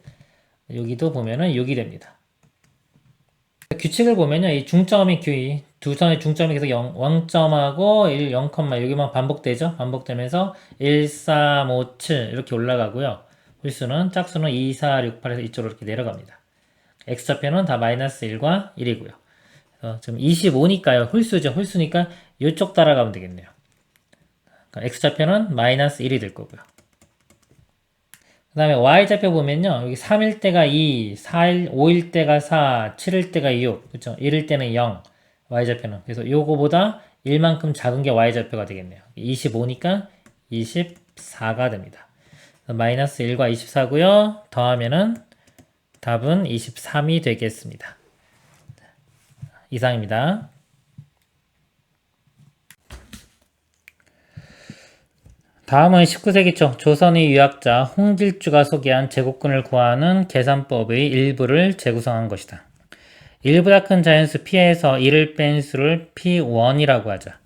여기도 보면은 6이 됩니다. 규칙을 보면요. 이 중점이 두 선의 중점이 계속 0점하고 1, 0, 여기만 반복되죠. 반복되면서 1, 3, 5, 7 이렇게 올라가고요. 홀수는 짝수는 2, 4, 6, 8에서 이쪽으로 이렇게 내려갑니다. x좌표는 다 마이너스 1과 1이고요. 지금 25니까요. 홀수죠. 홀수니까 이쪽 따라가면 되겠네요. 그러니까 x좌표는 마이너스 1이 될 거고요. 그 다음에 y좌표 보면요. 여기 3일 때가 2, 5일 때가 4, 7일 때가 6, 그쵸? 1일 때는 0, y좌표는. 그래서 요거보다 1만큼 작은 게 y좌표가 되겠네요. 25니까 24가 됩니다. 마이너스 1과 24고요. 더하면은 답은 23이 되겠습니다. 이상입니다. 다음은 19세기 초 조선의 유학자 홍길주가 소개한 제곱근을 구하는 계산법의 일부를 재구성한 것이다. 1보다 큰 자연수 P에서 1을 뺀 수를 P1이라고 하자.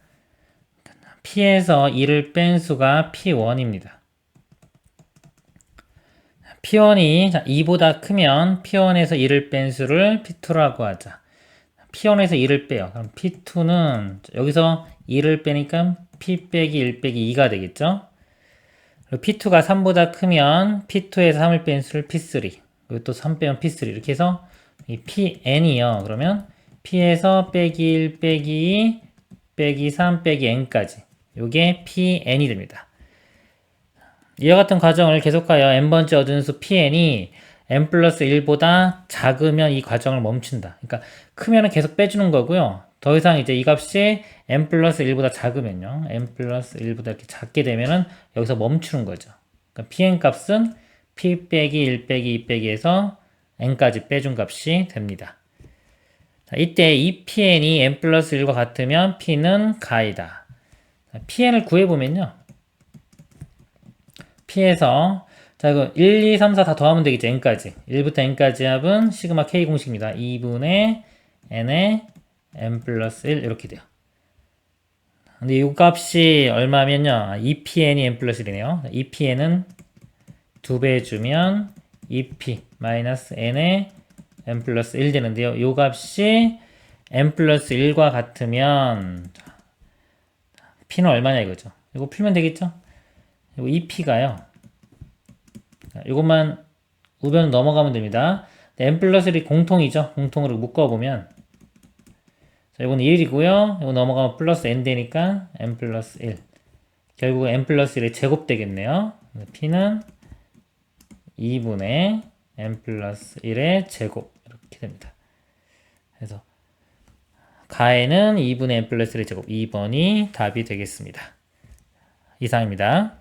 P에서 1을 뺀 수가 P1입니다. P1이 2보다 크면 P1에서 1을 뺀 수를 P2라고 하자. P1에서 1을 빼요. 그럼 P2는 여기서 1을 빼니까 P 빼기 1 빼기 2가 되겠죠? 그리고 P2가 3보다 크면 P2에서 3을 뺀 수를 P3. 그리고 또 3 빼면 P3. 이렇게 해서 이 Pn이요. 그러면 P에서 빼기 1 빼기 2 빼기 3 빼기 n까지. 요게 Pn이 됩니다. 이와 같은 과정을 계속하여 n번째 얻은 수 Pn이 n 플러스 1보다 작으면 이 과정을 멈춘다. 그러니까 크면은 계속 빼주는 거고요. 더 이상 이제 이 값이 n 플러스 1보다 작으면요. n 플러스 1보다 이렇게 작게 되면은 여기서 멈추는 거죠. 그러니까 Pn 값은 P 빼기 1 빼기 2 빼기에서 n까지 빼준 값이 됩니다. 자, 이때 이 Pn이 n 플러스 1과 같으면 P는 가이다. Pn을 구해보면요. P에서 자 이거 1, 2, 3, 4 다 더하면 되겠죠. n까지. 1부터 n까지 합은 시그마 k 공식입니다. 2분의 n에 n 플러스 1 이렇게 돼요. 근데 이 값이 얼마면요. 2pn이 n 플러스 1이네요. 2pn은 2배 주면 2p 마이너스 n에 n 플러스 1 되는데요. 이 값이 n 플러스 1과 같으면 p는 얼마냐 이거죠. 이거 풀면 되겠죠. 이거 2p가요. 이것만 우변 넘어가면 됩니다. n 플러스 1이 공통이죠. 공통으로 묶어보면 자, 이건 1이고요. 이거 넘어가면 플러스 n 되니까 n 플러스 1. 결국 n 플러스 1이 제곱 되겠네요. p는 2분의 n 플러스 1의 제곱 이렇게 됩니다. 그래서 가에는 2분의 n 플러스 1의 제곱 2번이 답이 되겠습니다. 이상입니다.